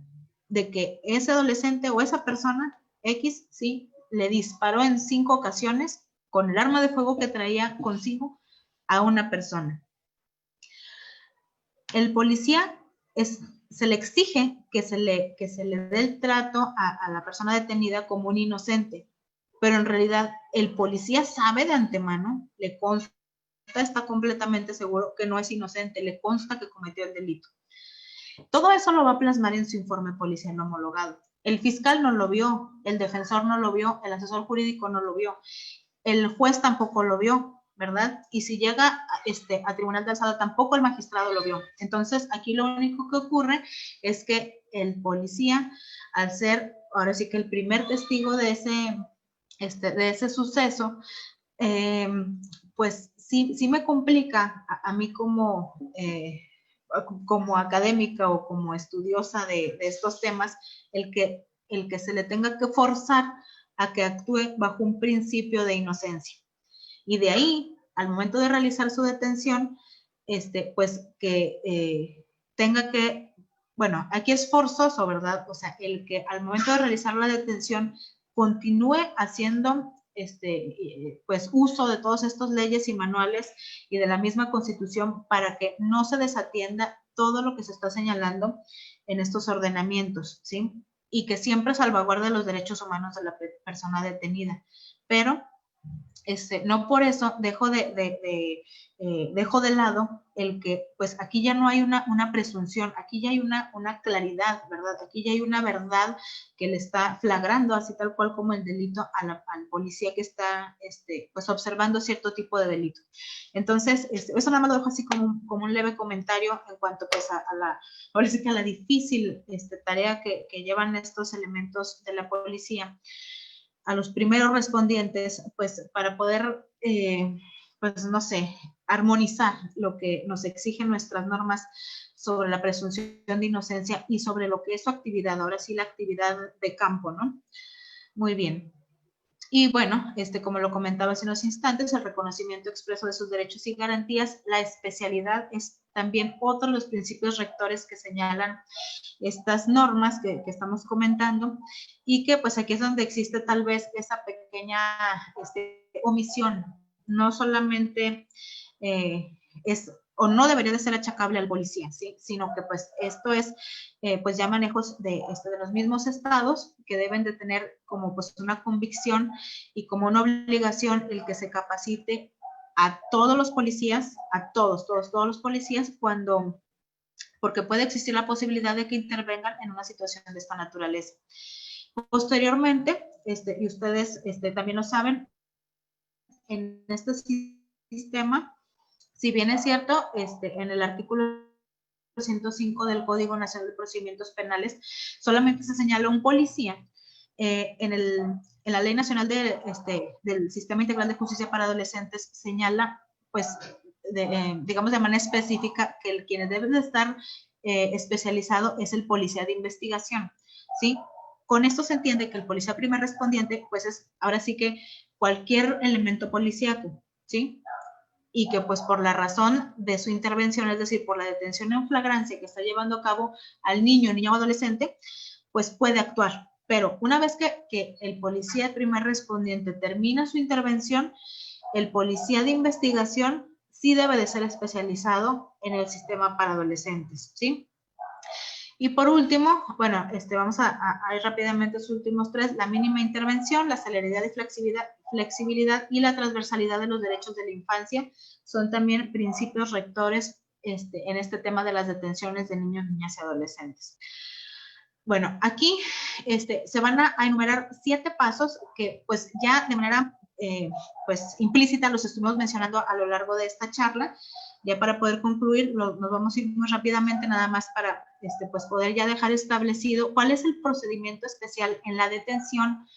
de que ese adolescente o esa persona X, sí, le disparó en 5 ocasiones con el arma de fuego que traía consigo a una persona. El policía se le exige que se le dé el trato a la persona detenida como un inocente, pero en realidad el policía sabe de antemano, le consta, está completamente seguro que no es inocente, le consta que cometió el delito. Todo eso lo va a plasmar en su informe policial homologado. El fiscal no lo vio, el defensor no lo vio, el asesor jurídico no lo vio, el juez tampoco lo vio, ¿verdad? Y si llega a tribunal de alzada, tampoco el magistrado lo vio. Entonces, aquí lo único que ocurre es que el policía, al ser ahora sí que el primer testigo de ese suceso, pues sí me complica a mí como académica o como estudiosa de estos temas, el que se le tenga que forzar a que actúe bajo un principio de inocencia. Y de ahí, al momento de realizar su detención, pues que tenga que, bueno, aquí es forzoso, ¿verdad? O sea, el que al momento de realizar la detención continúe haciendo pues uso de todas estas leyes y manuales y de la misma Constitución para que no se desatienda todo lo que se está señalando en estos ordenamientos, ¿sí? Y que siempre salvaguarde los derechos humanos de la persona detenida. Pero no por eso dejo de lado el que, pues aquí ya no hay una presunción, aquí ya hay una claridad, ¿verdad? Aquí ya hay una verdad que le está flagrando, así tal cual como el delito al policía que está, pues observando cierto tipo de delito. Entonces, eso nada más lo dejo así como un leve comentario en cuanto pues ahora sí que a la difícil tarea que llevan estos elementos de la policía, a los primeros respondientes, pues para poder, pues no sé, armonizar lo que nos exigen nuestras normas sobre la presunción de inocencia y sobre lo que es su actividad, ahora sí la actividad de campo, ¿no? Muy bien. Y bueno, como lo comentaba hace unos instantes, el reconocimiento expreso de sus derechos y garantías, la especialidad es también otro de los principios rectores que señalan estas normas que estamos comentando y que pues aquí es donde existe tal vez esa pequeña omisión, no solamente es o no debería de ser achacable al policía, ¿sí? Sino que pues esto es pues ya manejos de los mismos estados que deben de tener como pues una convicción y como una obligación el que se capacite a todos los policías, a todos los policías porque puede existir la posibilidad de que intervengan en una situación de esta naturaleza. Posteriormente, y ustedes también lo saben, en este sistema, si bien es cierto, en el artículo 105 del Código Nacional de Procedimientos Penales, solamente se señala un policía en la Ley Nacional del Sistema Integral de Justicia para Adolescentes, señala, pues, digamos de manera específica, que quien debe de estar especializado es el policía de investigación, ¿sí? Con esto se entiende que el policía primer respondiente, pues es ahora sí que cualquier elemento policíaco, ¿sí? Y que pues por la razón de su intervención, es decir, por la detención en flagrancia que está llevando a cabo al niño o adolescente, pues puede actuar. Pero una vez que el policía primer respondiente termina su intervención, el policía de investigación sí debe de ser especializado en el sistema para adolescentes, ¿sí? Y por último, bueno, vamos a ir rápidamente a los últimos tres: la mínima intervención, la celeridad y flexibilidad y la transversalidad de los derechos de la infancia son también principios rectores en este tema de las detenciones de niños, niñas y adolescentes. Bueno, aquí se van a enumerar 7 pasos que pues ya de manera pues implícita los estuvimos mencionando a lo largo de esta charla. Ya para poder concluir, nos vamos a ir muy rápidamente nada más para pues poder ya dejar establecido cuál es el procedimiento especial en la detención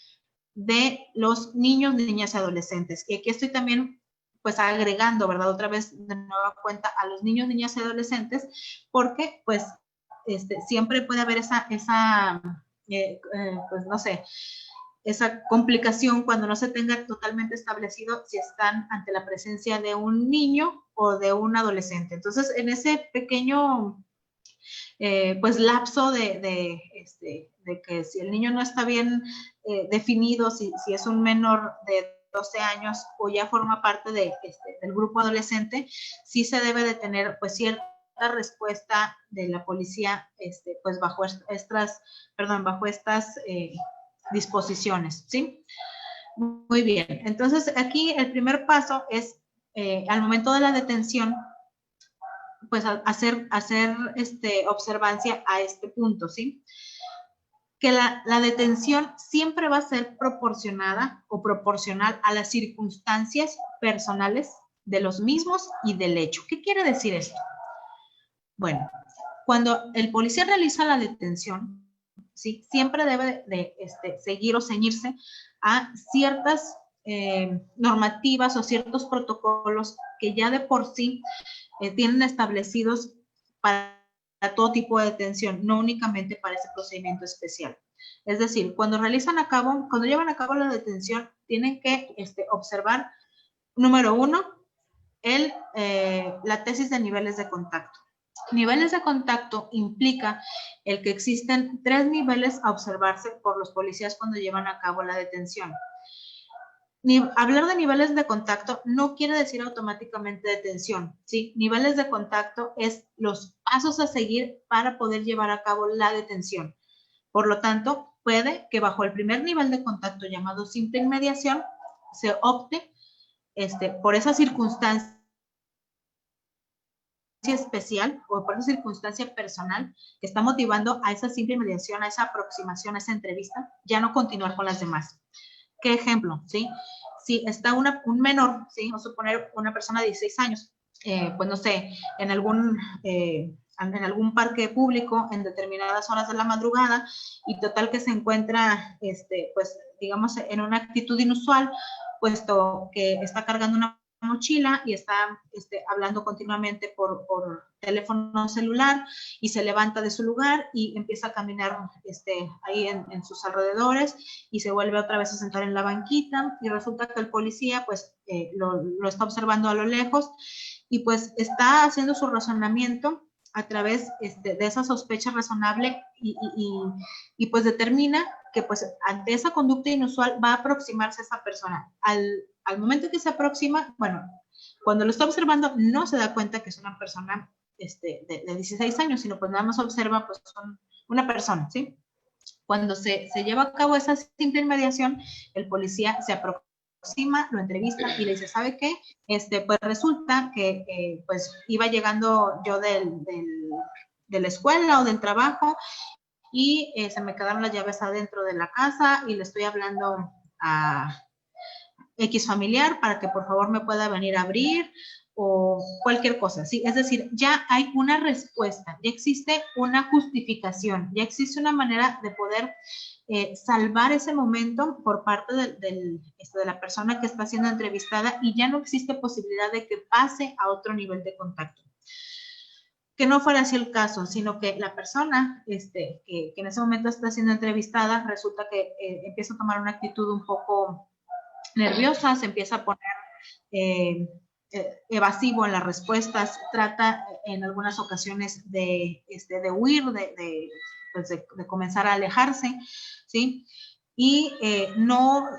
de los niños, niñas y adolescentes. Y aquí estoy también pues agregando, ¿verdad? Otra vez de nueva cuenta a los niños, niñas y adolescentes, porque pues siempre puede haber pues no sé, esa complicación cuando no se tenga totalmente establecido si están ante la presencia de un niño o de un adolescente. Entonces, en ese pequeño pues lapso de que si el niño no está bien definido, si es un menor de 12 años o ya forma parte del grupo adolescente, sí se debe de tener pues cierta respuesta de la policía pues bajo estas disposiciones, ¿sí? Muy bien, entonces aquí el primer paso es al momento de la detención pues hacer observancia a este punto, ¿sí? Que la detención siempre va a ser proporcionada o proporcional a las circunstancias personales de los mismos y del hecho. ¿Qué quiere decir esto? Bueno, cuando el policía realiza la detención, ¿sí? Siempre debe de seguir o ceñirse a ciertas normativas o ciertos protocolos que ya de por sí tienen establecidos para todo tipo de detención, no únicamente para ese procedimiento especial. Es decir, cuando llevan a cabo la detención, tienen que observar, número 1, la tesis de niveles de contacto. Niveles de contacto implica el que existen 3 niveles a observarse por los policías cuando llevan a cabo la detención. Hablar de niveles de contacto no quiere decir automáticamente detención, ¿sí? Niveles de contacto es los pasos a seguir para poder llevar a cabo la detención. Por lo tanto, puede que bajo el primer nivel de contacto llamado simple inmediación se opte por esa circunstancia especial o por esa circunstancia personal que está motivando a esa simple inmediación, a esa aproximación, a esa entrevista, ya no continuar con las demás. ¿Qué ejemplo? ¿Sí? Si está un menor, ¿sí? Vamos a suponer una persona de 16 años, pues no sé, en algún parque público en determinadas horas de la madrugada y total que se encuentra, pues digamos, en una actitud inusual, puesto que está cargando una mochila y está hablando continuamente por teléfono celular y se levanta de su lugar y empieza a caminar ahí en sus alrededores y se vuelve otra vez a sentar en la banquita y resulta que el policía pues lo está observando a lo lejos y pues está haciendo su razonamiento a través de esa sospecha razonable y pues determina que pues ante esa conducta inusual va a aproximarse a esa persona. Al momento que se aproxima, bueno, cuando lo está observando no se da cuenta que es una persona de 16 años, sino pues nada más observa pues una persona, ¿sí? Cuando se lleva a cabo esa simple inmediación, el policía se aproxima, lo entrevista y le dice, ¿sabe qué? Pues resulta que pues iba llegando yo de la escuela o del trabajo y se me quedaron las llaves adentro de la casa y le estoy hablando a X familiar para que por favor me pueda venir a abrir o cualquier cosa, ¿sí? Es decir, ya hay una respuesta, ya existe una justificación, ya existe una manera de poder salvar ese momento por parte de la persona que está siendo entrevistada y ya no existe posibilidad de que pase a otro nivel de contacto. Que no fuera así el caso, sino que la persona que en ese momento está siendo entrevistada resulta que empieza a tomar una actitud un poco nerviosa, se empieza a poner evasivo en las respuestas, trata en algunas ocasiones de huir, pues de comenzar a alejarse, ¿sí? Y no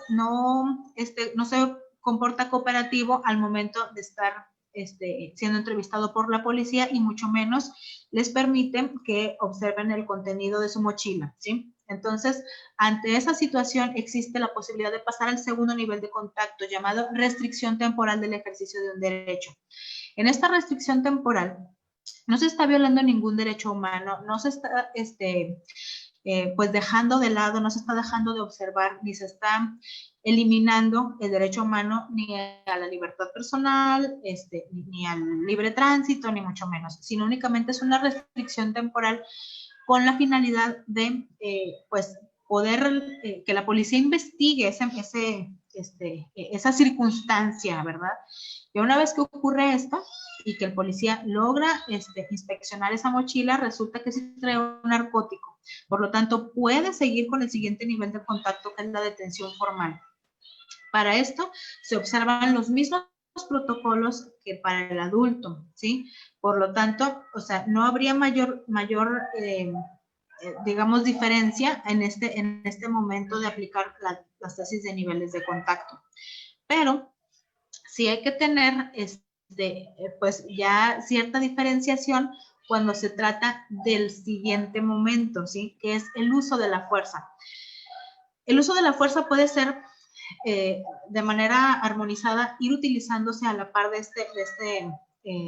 se comporta cooperativo al momento de estar siendo entrevistado por la policía y mucho menos les permite que observen el contenido de su mochila, ¿sí? Entonces, ante esa situación existe la posibilidad de pasar al segundo nivel de contacto llamado restricción temporal del ejercicio de un derecho. En esta restricción temporal no se está violando ningún derecho humano, no se está pues dejando de lado, no se está dejando de observar, ni se está eliminando el derecho humano ni a la libertad personal, ni al libre tránsito, ni mucho menos, sino únicamente es una restricción temporal con la finalidad de, pues, poder que la policía investigue esa circunstancia, ¿verdad? Y una vez que ocurre esto y que el policía logra inspeccionar esa mochila, resulta que sí trae un narcótico. Por lo tanto, puede seguir con el siguiente nivel de contacto, que es la detención formal. Para esto se observan los mismos protocolos que para el adulto, ¿sí? Por lo tanto, o sea, no habría mayor digamos, diferencia en este momento de aplicar las tesis de niveles de contacto. Pero sí hay que tener, pues ya cierta diferenciación cuando se trata del siguiente momento, ¿sí? Que es el uso de la fuerza. El uso de la fuerza puede ser de manera armonizada, ir utilizándose a la par de este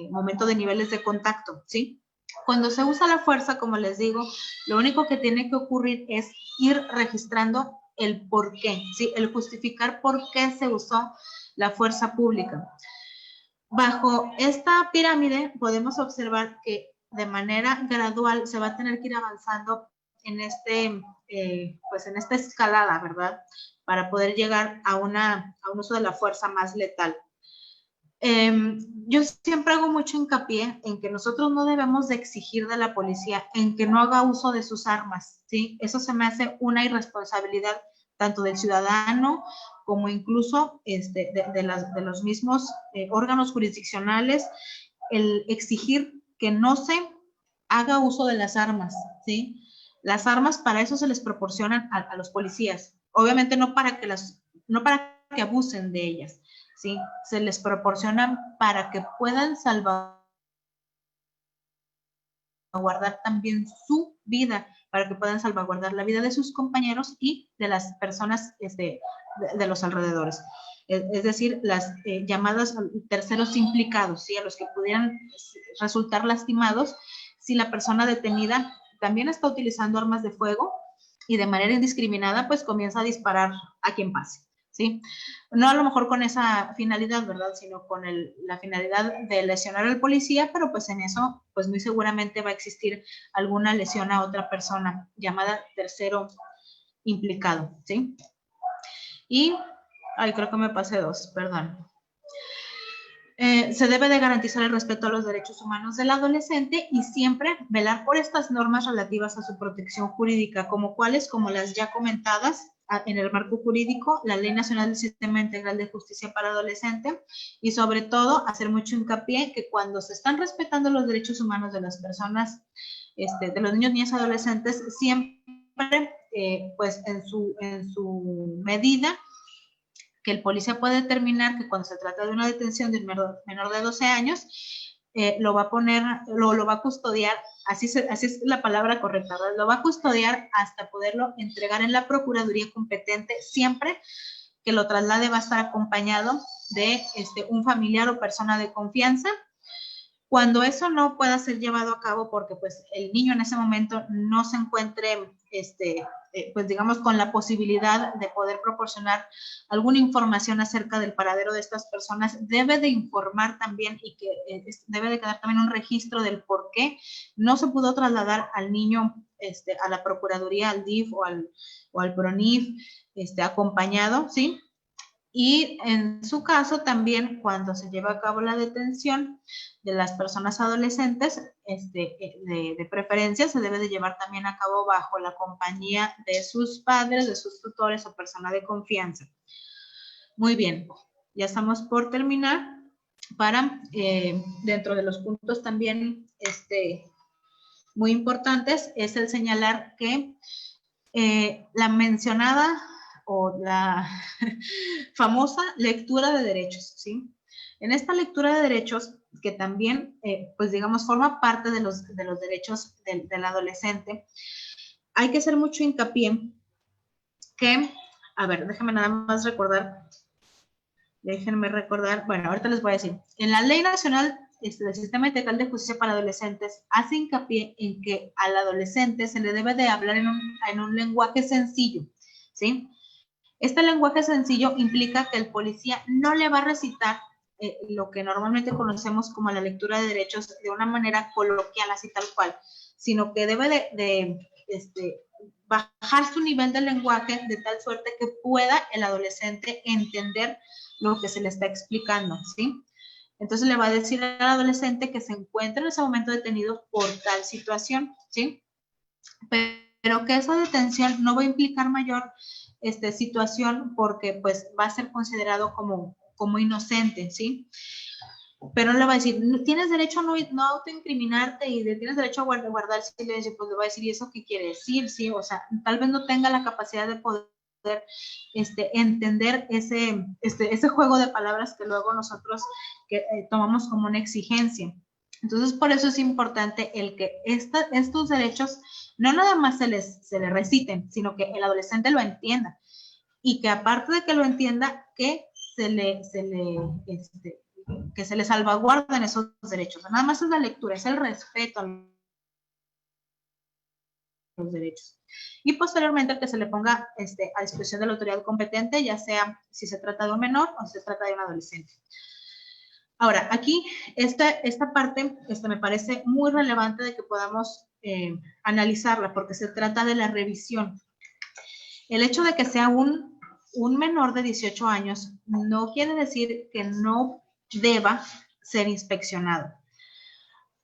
momento de niveles de contacto, ¿sí? Cuando se usa la fuerza, como les digo, lo único que tiene que ocurrir es ir registrando el por qué, ¿sí? El justificar por qué se usó la fuerza pública. Bajo esta pirámide podemos observar que de manera gradual se va a tener que ir avanzando en pues en esta escalada, ¿verdad? Para poder llegar a un uso de la fuerza más letal. Yo siempre hago mucho hincapié en que nosotros no debemos de exigir de la policía en que no haga uso de sus armas, ¿sí? Eso se me hace una irresponsabilidad tanto del ciudadano como incluso de los mismos órganos jurisdiccionales, el exigir que no se haga uso de las armas, ¿sí? Las armas para eso se les proporcionan a los policías, obviamente no para que abusen de ellas, ¿sí? Se les proporcionan para que puedan salvaguardar también su vida, para que puedan salvaguardar la vida de sus compañeros y de las personas de los alrededores. Es decir, las llamadas terceros implicados, ¿sí? A los que pudieran resultar lastimados si la persona detenida también está utilizando armas de fuego y de manera indiscriminada pues comienza a disparar a quien pase, ¿sí? No a lo mejor con esa finalidad, ¿verdad? Sino con la finalidad de lesionar al policía, pero pues en eso pues muy seguramente va a existir alguna lesión a otra persona llamada tercero implicado, ¿sí? Y, creo que me pasé dos, perdón. Se debe de garantizar el respeto a los derechos humanos del adolescente y siempre velar por estas normas relativas a su protección jurídica, como las ya comentadas en el marco jurídico, la Ley Nacional del Sistema Integral de Justicia para Adolescente, y sobre todo hacer mucho hincapié que cuando se están respetando los derechos humanos de las personas, de los niños, niñas y adolescentes, siempre pues en su medida, que el policía puede determinar que cuando se trata de una detención de un menor de 12 años, lo va a custodiar, así es la palabra correcta, ¿verdad? Lo va a custodiar hasta poderlo entregar en la procuraduría competente, siempre que lo traslade va a estar acompañado de un familiar o persona de confianza. Cuando eso no pueda ser llevado a cabo porque pues el niño en ese momento no se encuentre, pues digamos, con la posibilidad de poder proporcionar alguna información acerca del paradero de estas personas, debe de informar también y que debe de quedar también un registro del por qué no se pudo trasladar al niño a la Procuraduría, al DIF o al PRONIF, acompañado, ¿sí? Y en su caso también cuando se lleva a cabo la detención de las personas adolescentes, de preferencia se debe de llevar también a cabo bajo la compañía de sus padres, de sus tutores o persona de confianza. Muy bien, ya estamos por terminar. Para, dentro de los puntos también muy importantes, es el señalar que la mencionada o la famosa lectura de derechos, ¿sí? En esta lectura de derechos, que también, pues digamos, forma parte de los derechos del adolescente, hay que hacer mucho hincapié que, a ver, déjenme recordar, bueno, ahorita les voy a decir, en la Ley Nacional del Sistema Integral de Justicia para Adolescentes hace hincapié en que al adolescente se le debe de hablar en un lenguaje sencillo, ¿sí? Este lenguaje sencillo implica que el policía no le va a recitar lo que normalmente conocemos como la lectura de derechos de una manera coloquial, así tal cual, sino que debe de bajar su nivel de lenguaje de tal suerte que pueda el adolescente entender lo que se le está explicando, ¿sí? Entonces le va a decir al adolescente que se encuentra en ese momento detenido por tal situación, ¿sí? Pero que esa detención no va a implicar mayor situación porque pues va a ser considerado como inocente, ¿sí? Pero no le va a decir, tienes derecho a no autoincriminarte y tienes derecho a guardar silencio, pues le va a decir, ¿y eso qué quiere decir? ¿Sí? O sea, tal vez no tenga la capacidad de poder entender ese juego de palabras que luego nosotros tomamos como una exigencia. Entonces, por eso es importante el que estos derechos no nada más se les reciten, sino que el adolescente lo entienda. Y que aparte de que lo entienda, que se le salvaguarden esos derechos. Nada más es la lectura, es el respeto a los derechos. Y posteriormente que se le ponga a disposición de la autoridad competente, ya sea si se trata de un menor o si se trata de un adolescente. Ahora, aquí esta parte me parece muy relevante de que podamos analizarla, porque se trata de la revisión. El hecho de que sea un menor de 18 años no quiere decir que no deba ser inspeccionado.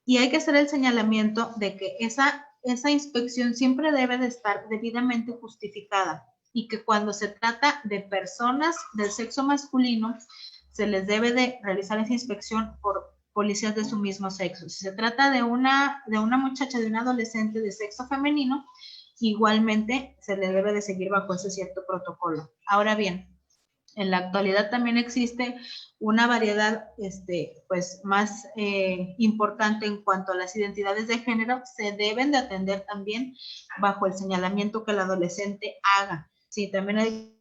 Y hay que hacer el señalamiento de que esa inspección siempre debe de estar debidamente justificada y que cuando se trata de personas del sexo masculino, se les debe de realizar esa inspección por policías de su mismo sexo. Si se trata de una muchacha, de un adolescente de sexo femenino, igualmente se le debe de seguir bajo ese cierto protocolo. Ahora bien, en la actualidad también existe una variedad pues más importante en cuanto a las identidades de género, se deben de atender también bajo el señalamiento que el adolescente haga. Sí, también hay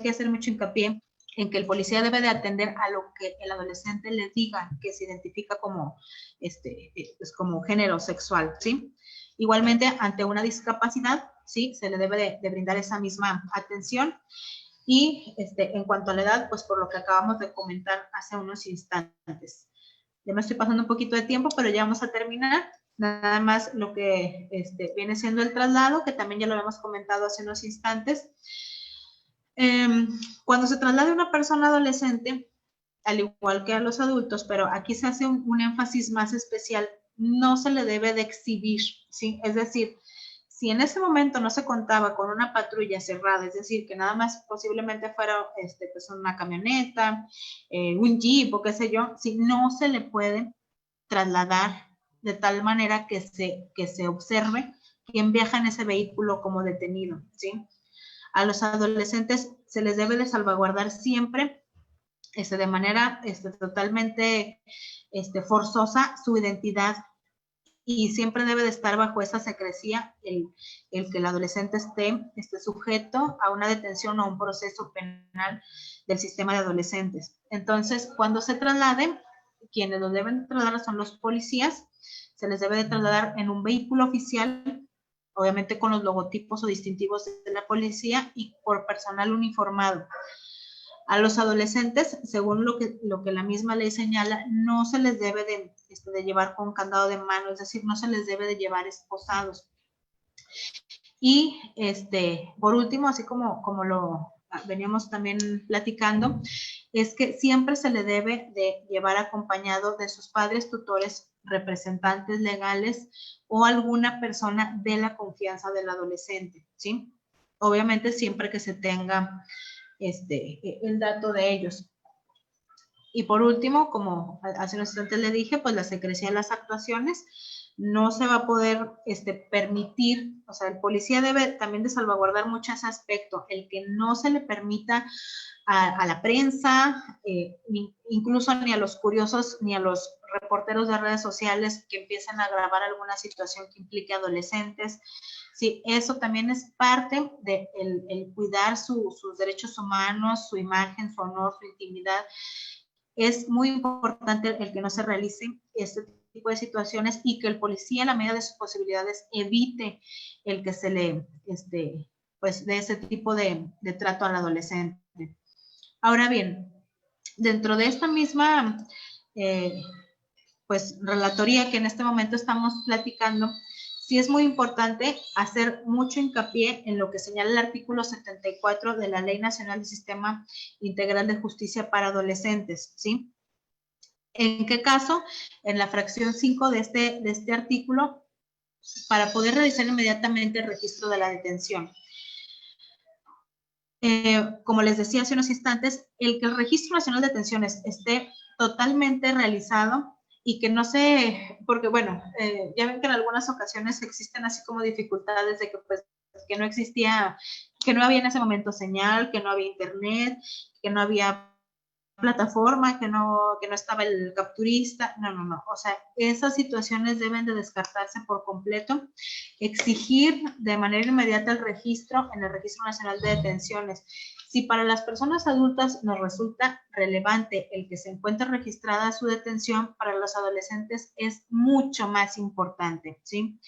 que hacer mucho hincapié en que el policía debe de atender a lo que el adolescente le diga que se identifica como, pues como género sexual, ¿sí? Igualmente, ante una discapacidad, ¿sí? Se le debe de brindar esa misma atención. Y en cuanto a la edad, pues por lo que acabamos de comentar hace unos instantes. Ya me estoy pasando un poquito de tiempo, pero ya vamos a terminar. Nada más lo que viene siendo el traslado, que también ya lo habíamos comentado hace unos instantes. Cuando se traslade una persona adolescente, al igual que a los adultos, pero aquí se hace un énfasis más especial, no se le debe de exhibir, ¿sí? Es decir, si en ese momento no se contaba con una patrulla cerrada, es decir, que nada más posiblemente fuera pues una camioneta, un jeep o qué sé yo, si no se le puede trasladar de tal manera que se observe quién viaja en ese vehículo como detenido, ¿sí? A los adolescentes se les debe de salvaguardar siempre de manera totalmente forzosa su identidad y siempre debe de estar bajo esa secrecía el que el adolescente esté sujeto a una detención o un proceso penal del sistema de adolescentes. Entonces, cuando se trasladen, quienes los deben trasladar son los policías, se les debe de trasladar en un vehículo oficial, obviamente con los logotipos o distintivos de la policía y por personal uniformado. A los adolescentes, según lo que la misma ley señala, no se les debe de llevar con candado de mano, es decir, no se les debe de llevar esposados. Y por último, así como lo veníamos también platicando, es que siempre se le debe de llevar acompañado de sus padres, tutores, representantes legales o alguna persona de la confianza del adolescente, ¿sí? Obviamente siempre que se tenga el dato de ellos. Y por último, como hace unos instantes le dije, pues la secrecía de las actuaciones no se va a poder permitir, o sea, el policía debe también de salvaguardar mucho ese aspecto, el que no se le permita a la prensa, incluso ni a los curiosos, ni a los reporteros de redes sociales que empiecen a grabar alguna situación que implique adolescentes. Sí, eso también es parte de el cuidar sus derechos humanos, su imagen, su honor, su intimidad. Es muy importante el que no se realice este tipo de situaciones y que el policía, en la medida de sus posibilidades, evite el que se le, pues, de ese tipo de trato al adolescente. Ahora bien, dentro de esta misma pues relatoría que en este momento estamos platicando, sí es muy importante hacer mucho hincapié en lo que señala el artículo 74 de la Ley Nacional del Sistema Integral de Justicia para Adolescentes, ¿sí? ¿En qué caso? En la fracción 5 de este artículo, para poder realizar inmediatamente el registro de la detención. Como les decía hace unos instantes, el que el Registro Nacional de Detenciones esté totalmente realizado y que no se, porque bueno, ya ven que en algunas ocasiones existen así como dificultades de que pues que no existía, que no había en ese momento señal, que no había internet, que no había plataforma, que no estaba el capturista, no, o sea, esas situaciones deben de descartarse por completo, exigir de manera inmediata el registro en el Registro Nacional de Detenciones. Si para las personas adultas nos resulta relevante el que se encuentre registrada su detención, para los adolescentes es mucho más importante, ¿sí?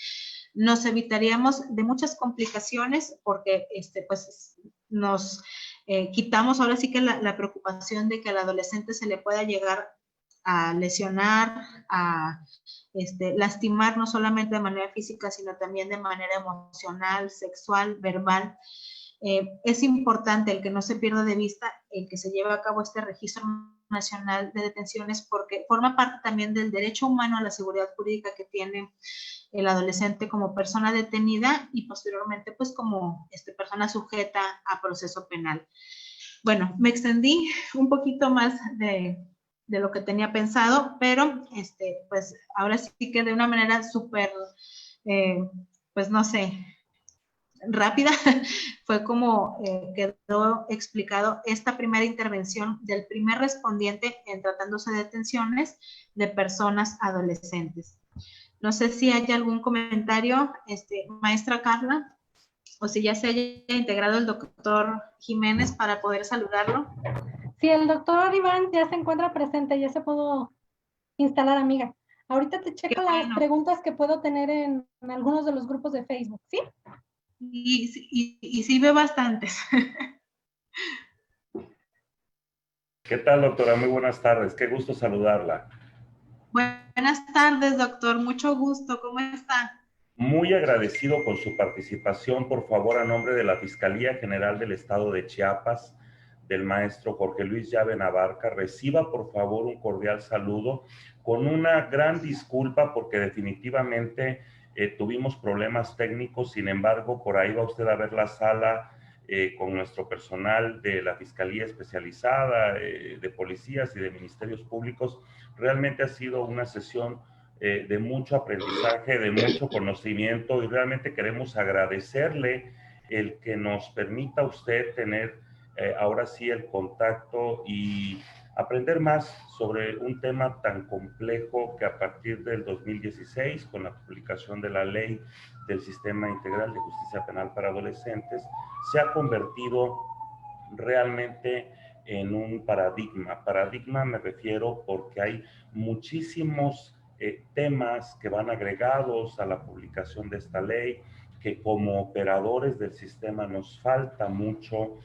Nos evitaríamos de muchas complicaciones porque pues nos quitamos ahora sí que la preocupación de que al adolescente se le pueda llegar a lesionar, a lastimar no solamente de manera física, sino también de manera emocional, sexual, verbal. Es importante el que no se pierda de vista el que se lleve a cabo este registro nacional de detenciones porque forma parte también del derecho humano a la seguridad jurídica que tiene el adolescente como persona detenida y posteriormente pues como persona sujeta a proceso penal. Bueno, me extendí un poquito más de lo que tenía pensado, pero pues ahora sí que de una manera súper, pues no sé, rápida, fue como quedó explicado esta primera intervención del primer respondiente en tratándose de detenciones de personas adolescentes. No sé si hay algún comentario, maestra Carla, o si ya se haya integrado el doctor Jiménez para poder saludarlo. Sí, el doctor Iván ya se encuentra presente, ya se pudo instalar, amiga. Ahorita te checo las preguntas que puedo tener en algunos de los grupos de Facebook, ¿sí? Y sí veo bastantes. ¿Qué tal, doctora? Muy buenas tardes. Qué gusto saludarla. Buenas tardes, doctor. Mucho gusto. ¿Cómo está? Muy agradecido con su participación. Por favor, a nombre de la Fiscalía General del Estado de Chiapas, del maestro Jorge Luis Llave Navarca, reciba por favor un cordial saludo con una gran disculpa porque definitivamente tuvimos problemas técnicos. Sin embargo, por ahí va usted a ver la sala con nuestro personal de la Fiscalía Especializada, de policías y de ministerios públicos. Realmente ha sido una sesión de mucho aprendizaje, de mucho conocimiento, y realmente queremos agradecerle el que nos permita usted tener ahora sí el contacto y aprender más sobre un tema tan complejo que a partir del 2016, con la publicación de la Ley del Sistema Integral de Justicia Penal para Adolescentes, se ha convertido realmente en un paradigma. Paradigma me refiero porque hay muchísimos temas que van agregados a la publicación de esta ley, que como operadores del sistema nos falta mucho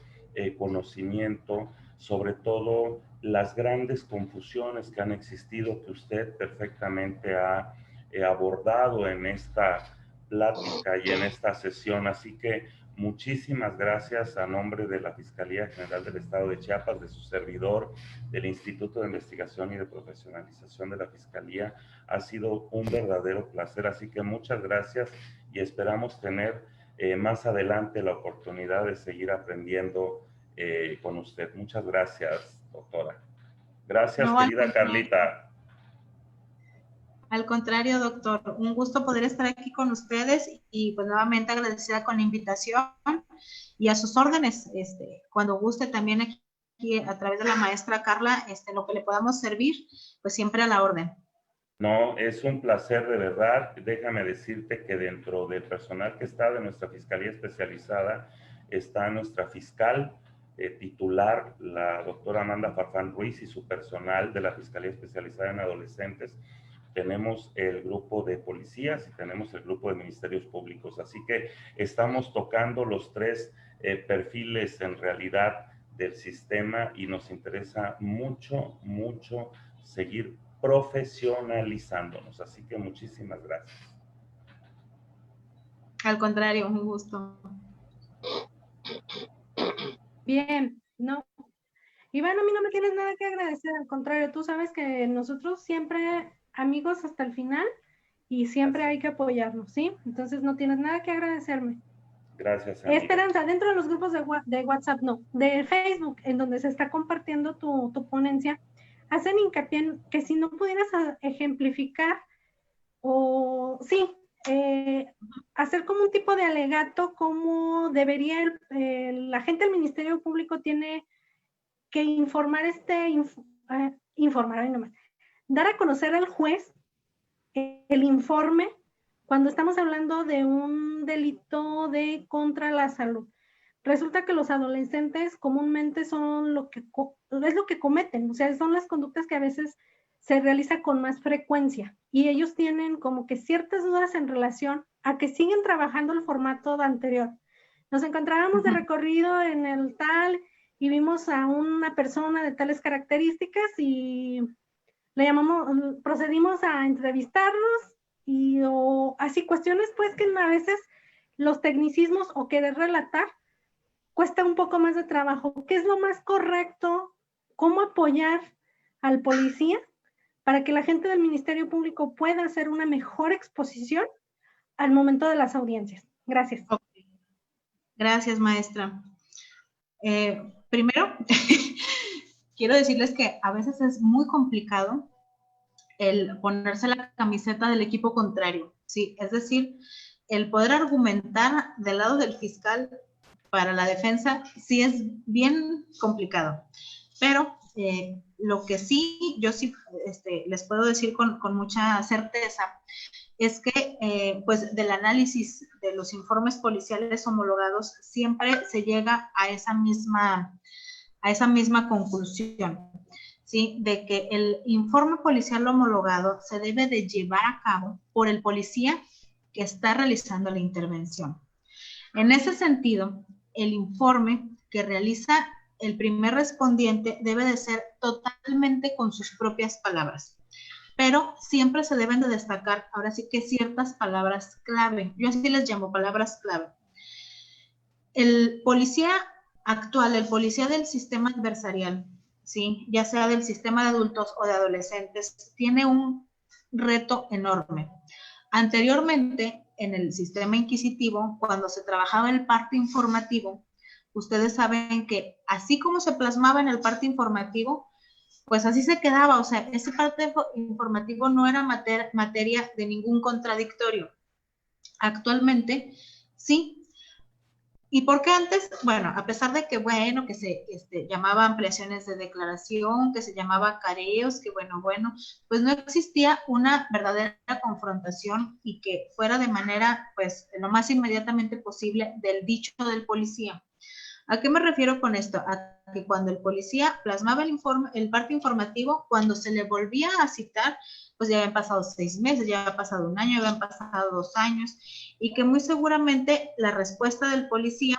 conocimiento, sobre todo las grandes confusiones que han existido, que usted perfectamente ha abordado en esta plática y en esta sesión. Así que muchísimas gracias a nombre de la Fiscalía General del Estado de Chiapas, de su servidor, del Instituto de Investigación y de Profesionalización de la Fiscalía. Ha sido un verdadero placer, así que muchas gracias y esperamos tener más adelante la oportunidad de seguir aprendiendo con usted. Muchas gracias, doctora. Gracias, no, querida Carlita. Al contrario, doctor, un gusto poder estar aquí con ustedes y pues nuevamente agradecida con la invitación y a sus órdenes, cuando guste también aquí a través de la maestra Carla, lo que le podamos servir, pues siempre a la orden. No, es un placer de verdad. Déjame decirte que dentro del personal que está de nuestra Fiscalía Especializada está nuestra fiscal titular, la doctora Amanda Farfán Ruiz, y su personal de la Fiscalía Especializada en Adolescentes. Tenemos el grupo de policías y tenemos el grupo de ministerios públicos. Así que estamos tocando los tres perfiles en realidad del sistema y nos interesa mucho, mucho seguir profesionalizándonos. Así que muchísimas gracias. Al contrario, un gusto. Bien, no. Iván, a mí no me tienes nada que agradecer, al contrario, tú sabes que nosotros siempre amigos hasta el final y siempre hay que apoyarnos, ¿sí? Entonces no tienes nada que agradecerme. Gracias, amiga. Esperanza, dentro de los grupos de WhatsApp, no, de Facebook, en donde se está compartiendo tu ponencia, hacen hincapié en que si no pudieras ejemplificar o, sí, hacer como un tipo de alegato, como debería la gente del Ministerio Público tiene que informar informar ahí nomás, dar a conocer al juez el informe cuando estamos hablando de un delito de contra la salud. Resulta que los adolescentes comúnmente son es lo que cometen, o sea, son las conductas que a veces se realizan con más frecuencia y ellos tienen como que ciertas dudas en relación a que siguen trabajando el formato anterior. Nos encontrábamos de recorrido en el tal y vimos a una persona de tales características y le procedimos a entrevistarnos o así cuestiones pues que a veces los tecnicismos o querer relatar cuesta un poco más de trabajo. ¿Qué es lo más correcto? ¿Cómo apoyar al policía para que la gente del Ministerio Público pueda hacer una mejor exposición al momento de las audiencias? Gracias. Okay. Gracias, maestra. Primero, quiero decirles que a veces es muy complicado el ponerse la camiseta del equipo contrario, ¿sí? Es decir, el poder argumentar del lado del fiscal para la defensa sí es bien complicado, pero lo que sí, yo sí les puedo decir con mucha certeza es que pues del análisis de los informes policiales homologados siempre se llega a esa misma conclusión, ¿sí? De que el informe policial homologado se debe de llevar a cabo por el policía que está realizando la intervención. En ese sentido, el informe que realiza el primer respondiente debe de ser totalmente con sus propias palabras, pero siempre se deben de destacar, ahora sí que ciertas palabras clave. Yo así les llamo palabras clave. El policía actual, el policía del sistema adversarial, ¿sí? Ya sea del sistema de adultos o de adolescentes, tiene un reto enorme. Anteriormente, en el sistema inquisitivo, cuando se trabajaba el parte informativo, ustedes saben que así como se plasmaba en el parte informativo, pues así se quedaba, o sea, ese parte informativo no era materia de ningún contradictorio. Actualmente, sí. ¿Y por qué antes? Bueno, a pesar de que, bueno, que se llamaba ampliaciones de declaración, que se llamaba careos, que bueno, pues no existía una verdadera confrontación y que fuera de manera, pues, lo más inmediatamente posible del dicho del policía. ¿A qué me refiero con esto? A que cuando el policía plasmaba el parte informativo, cuando se le volvía a citar, pues ya habían pasado 6 meses, ya había pasado 1 año, ya habían pasado 2 años, y que muy seguramente la respuesta del policía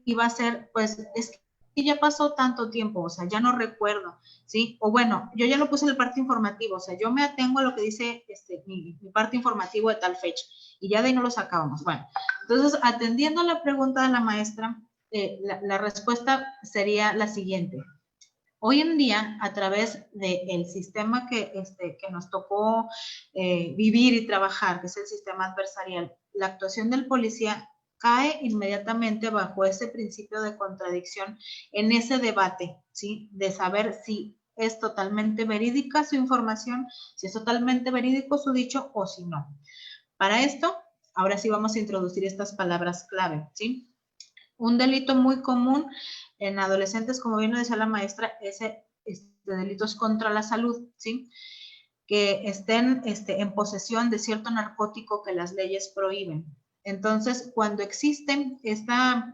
iba a ser, pues, es que ya pasó tanto tiempo, o sea, ya no recuerdo, ¿sí? O bueno, yo ya lo puse en el parte informativo, o sea, yo me atengo a lo que dice mi parte informativo de tal fecha, y ya de ahí no lo sacábamos. Bueno, entonces, atendiendo a la pregunta de la maestra, la respuesta sería la siguiente. Hoy en día, a través del sistema que nos tocó vivir y trabajar, que es el sistema adversarial, la actuación del policía cae inmediatamente bajo ese principio de contradicción en ese debate, ¿sí? De saber si es totalmente verídica su información, si es totalmente verídico su dicho o si no. Para esto, ahora sí vamos a introducir estas palabras clave, ¿sí? Un delito muy común en adolescentes, como bien lo decía la maestra, es delitos contra la salud, ¿sí? Que estén en posesión de cierto narcótico que las leyes prohíben. Entonces, cuando existe esta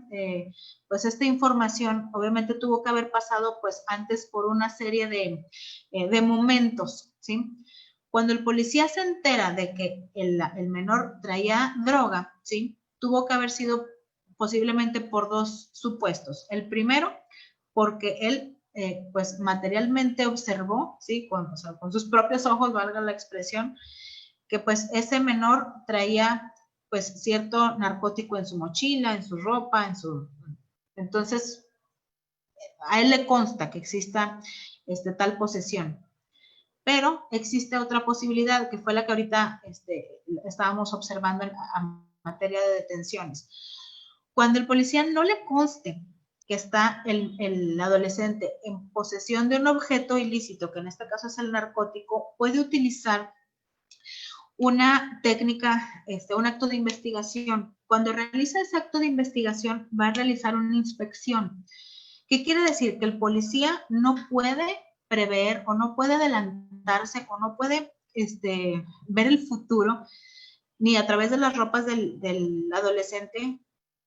información, obviamente tuvo que haber pasado pues antes por una serie de momentos, ¿sí? Cuando el policía se entera de que el menor traía droga, ¿sí? Tuvo que haber sido posiblemente por dos supuestos. El primero, porque él pues materialmente observó, ¿sí? O sea, con sus propios ojos, valga la expresión, que pues ese menor traía pues cierto narcótico en su mochila, en su ropa, entonces a él le consta que exista tal posesión. Pero existe otra posibilidad, que fue la que ahorita estábamos observando en materia de detenciones. Cuando el policía no le conste que está el adolescente en posesión de un objeto ilícito, que en este caso es el narcótico, puede utilizar una técnica, un acto de investigación. Cuando realiza ese acto de investigación, va a realizar una inspección. ¿Qué quiere decir? Que el policía no puede prever o no puede adelantarse o no puede ver el futuro ni a través de las ropas del adolescente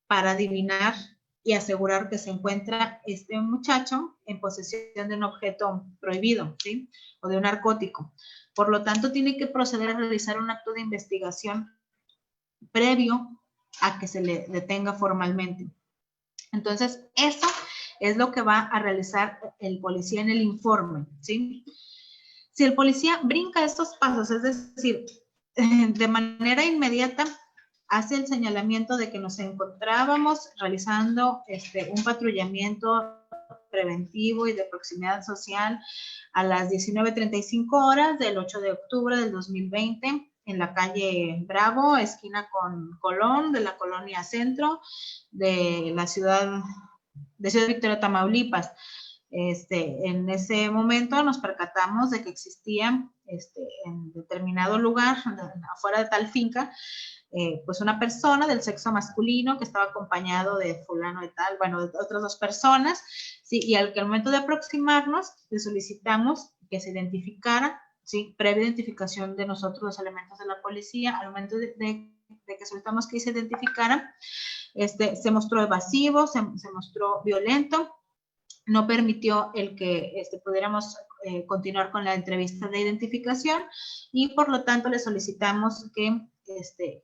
para adivinar y asegurar que se encuentra este muchacho en posesión de un objeto prohibido, ¿sí? O de un narcótico. Por lo tanto, tiene que proceder a realizar un acto de investigación previo a que se le detenga formalmente. Entonces, eso es lo que va a realizar el policía en el informe, ¿sí? Si el policía brinca estos pasos, es decir, de manera inmediata hace el señalamiento de que nos encontrábamos realizando un patrullamiento preventivo y de proximidad social a las 19:35 horas del 8 de octubre del 2020 en la calle Bravo, esquina con Colón, de la colonia Centro de la ciudad de Ciudad Victoria, Tamaulipas. En ese momento nos percatamos de que existía en determinado lugar, afuera de tal finca, pues una persona del sexo masculino que estaba acompañado de fulano de tal, bueno, de otras dos personas, ¿sí? Y al momento de aproximarnos, le solicitamos que se identificara, ¿sí? Previa identificación de nosotros, los elementos de la policía, al momento de que solicitamos que se identificara, se mostró evasivo, se mostró violento, no permitió el que pudiéramos continuar con la entrevista de identificación y por lo tanto le solicitamos que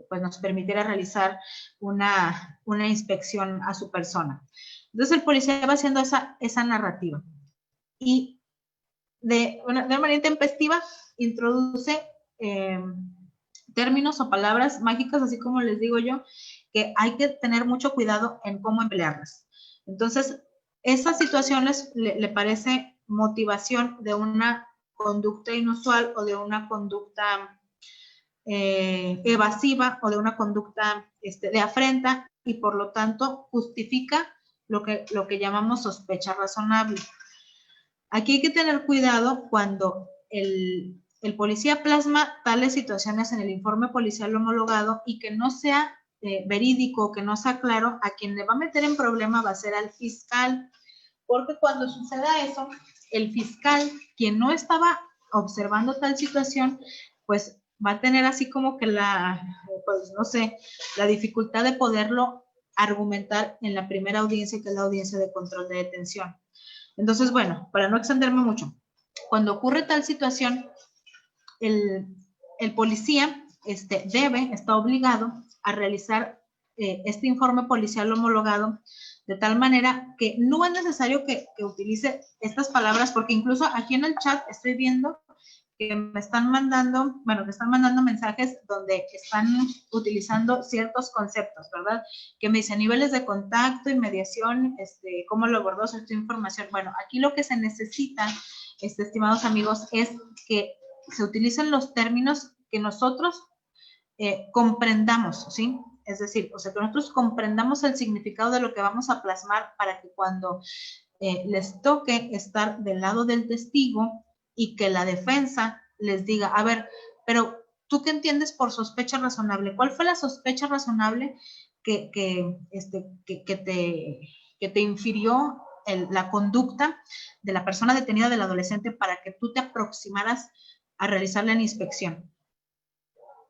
pues nos permitiera realizar una inspección a su persona. Entonces el policía va haciendo esa narrativa y de una manera intempestiva introduce términos o palabras mágicas, así como les digo yo, que hay que tener mucho cuidado en cómo emplearlas. Entonces, esas situaciones le parece motivación de una conducta inusual o de una conducta evasiva o de una conducta de afrenta y por lo tanto justifica lo que llamamos sospecha razonable. Aquí hay que tener cuidado cuando el policía plasma tales situaciones en el informe policial homologado y que no sea verídico, que no sea claro, a quien le va a meter en problema va a ser al fiscal, porque cuando suceda eso, el fiscal, quien no estaba observando tal situación, pues va a tener así como que pues no sé, la dificultad de poderlo argumentar en la primera audiencia, que es la audiencia de control de detención. Entonces, bueno, para no extenderme mucho, cuando ocurre tal situación, el policía está obligado a realizar este informe policial homologado de tal manera que no es necesario que utilice estas palabras, porque incluso aquí en el chat estoy viendo que me están mandando, mensajes donde están utilizando ciertos conceptos, ¿verdad? Que me dicen niveles de contacto y mediación, cómo lo abordó esta información. Bueno, aquí lo que se necesita, estimados amigos, es que se utilicen los términos que nosotros comprendamos, ¿sí? Es decir, o sea, que nosotros comprendamos el significado de lo que vamos a plasmar para que cuando les toque estar del lado del testigo y que la defensa les diga, a ver, pero ¿tú qué entiendes por sospecha razonable? ¿Cuál fue la sospecha razonable que te infirió la conducta de la persona detenida, del adolescente, para que tú te aproximaras a realizarle la inspección?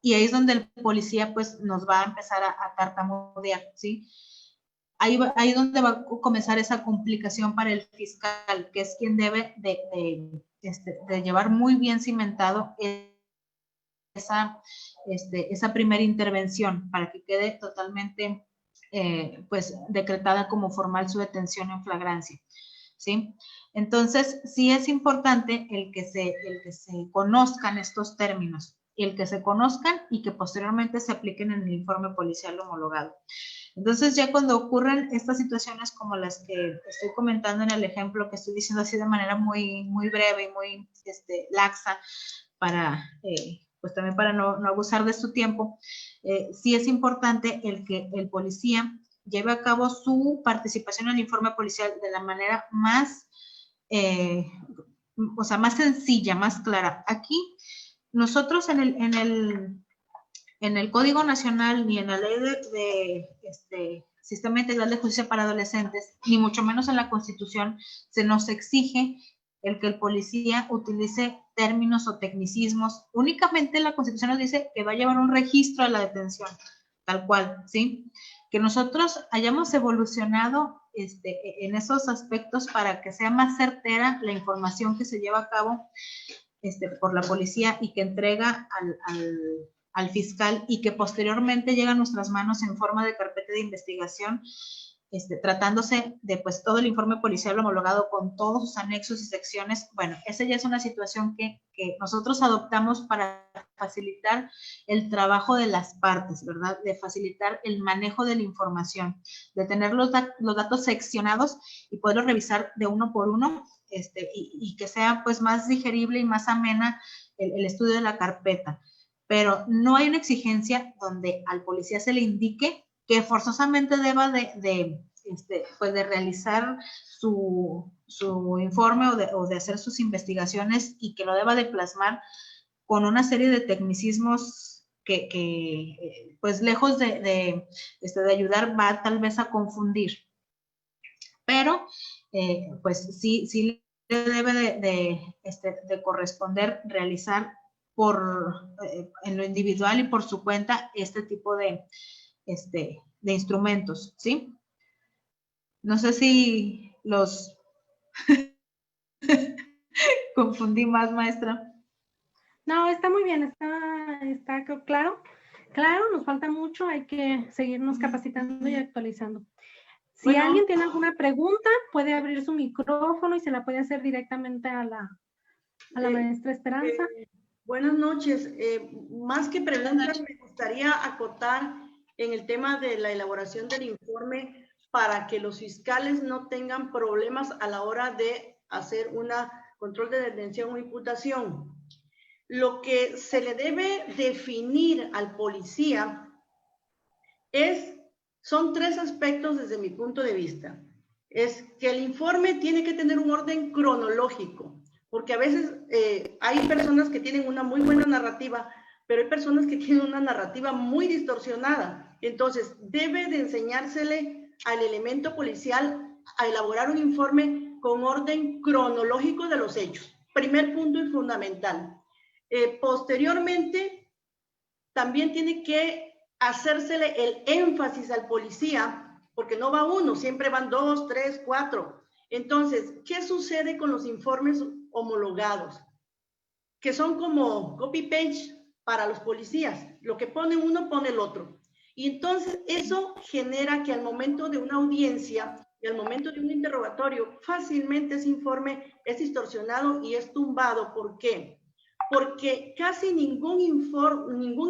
Y ahí es donde el policía pues nos va a empezar a tartamudear, ¿sí? Ahí es donde va a comenzar esa complicación para el fiscal, que es quien debe de llevar muy bien cimentado esa primera intervención para que quede totalmente pues decretada como formal su detención en flagrancia, ¿sí? Entonces, sí es importante el que se conozcan estos términos, y el que se conozcan y que posteriormente se apliquen en el informe policial homologado. Entonces, ya cuando ocurren estas situaciones como las que estoy comentando en el ejemplo que estoy diciendo así de manera muy, muy breve y muy laxa, para, pues también para no abusar de su tiempo, sí es importante el que el policía lleve a cabo su participación en el informe policial de la manera más, más sencilla, más clara. Aquí, nosotros en el Código Nacional ni en la Ley de Sistema Integral de Justicia para Adolescentes, ni mucho menos en la Constitución, se nos exige el que el policía utilice términos o tecnicismos. Únicamente la Constitución nos dice que va a llevar un registro de la detención, tal cual, ¿sí? Que nosotros hayamos evolucionado en esos aspectos para que sea más certera la información que se lleva a cabo por la policía y que entrega al fiscal, y que posteriormente llega a nuestras manos en forma de carpeta de investigación, tratándose de pues todo el informe policial homologado con todos sus anexos y secciones. Bueno, esa ya es una situación que nosotros adoptamos para facilitar el trabajo de las partes, ¿verdad? De facilitar el manejo de la información, de tener los datos seccionados y poderlos revisar de uno por uno, y que sea pues más digerible y más amena el estudio de la carpeta. Pero no hay una exigencia donde al policía se le indique que forzosamente deba pues de realizar su informe o de hacer sus investigaciones, y que lo deba de plasmar con una serie de tecnicismos que pues lejos de ayudar, va tal vez a confundir. Pero pues sí le debe de corresponder realizar en lo individual y por su cuenta este tipo de instrumentos, ¿sí? No sé si los confundí más, maestra. No, está muy bien, está claro. Claro, nos falta mucho, hay que seguirnos capacitando y actualizando. Si Bueno, alguien tiene alguna pregunta, puede abrir su micrófono y se la puede hacer directamente a la maestra Esperanza. Buenas noches. Más que preguntas, me gustaría acotar en el tema de la elaboración del informe para que los fiscales no tengan problemas a la hora de hacer una control de detención o imputación. Lo que se le debe definir al policía son tres aspectos desde mi punto de vista. Es que el informe tiene que tener un orden cronológico, porque a veces hay personas que tienen una muy buena narrativa, pero hay personas que tienen una narrativa muy distorsionada. Entonces, debe de enseñársele al elemento policial a elaborar un informe con orden cronológico de los hechos. Primer punto y fundamental. Posteriormente, también tiene que hacérsele el énfasis al policía, porque no va uno, siempre van 2, 3, 4. Entonces, ¿qué sucede con los informes homologados? Que son como copy-paste para los policías. Lo que pone uno, pone el otro. Y entonces eso genera que al momento de una audiencia y al momento de un interrogatorio, fácilmente ese informe es distorsionado y es tumbado. ¿Por qué? Porque casi ningún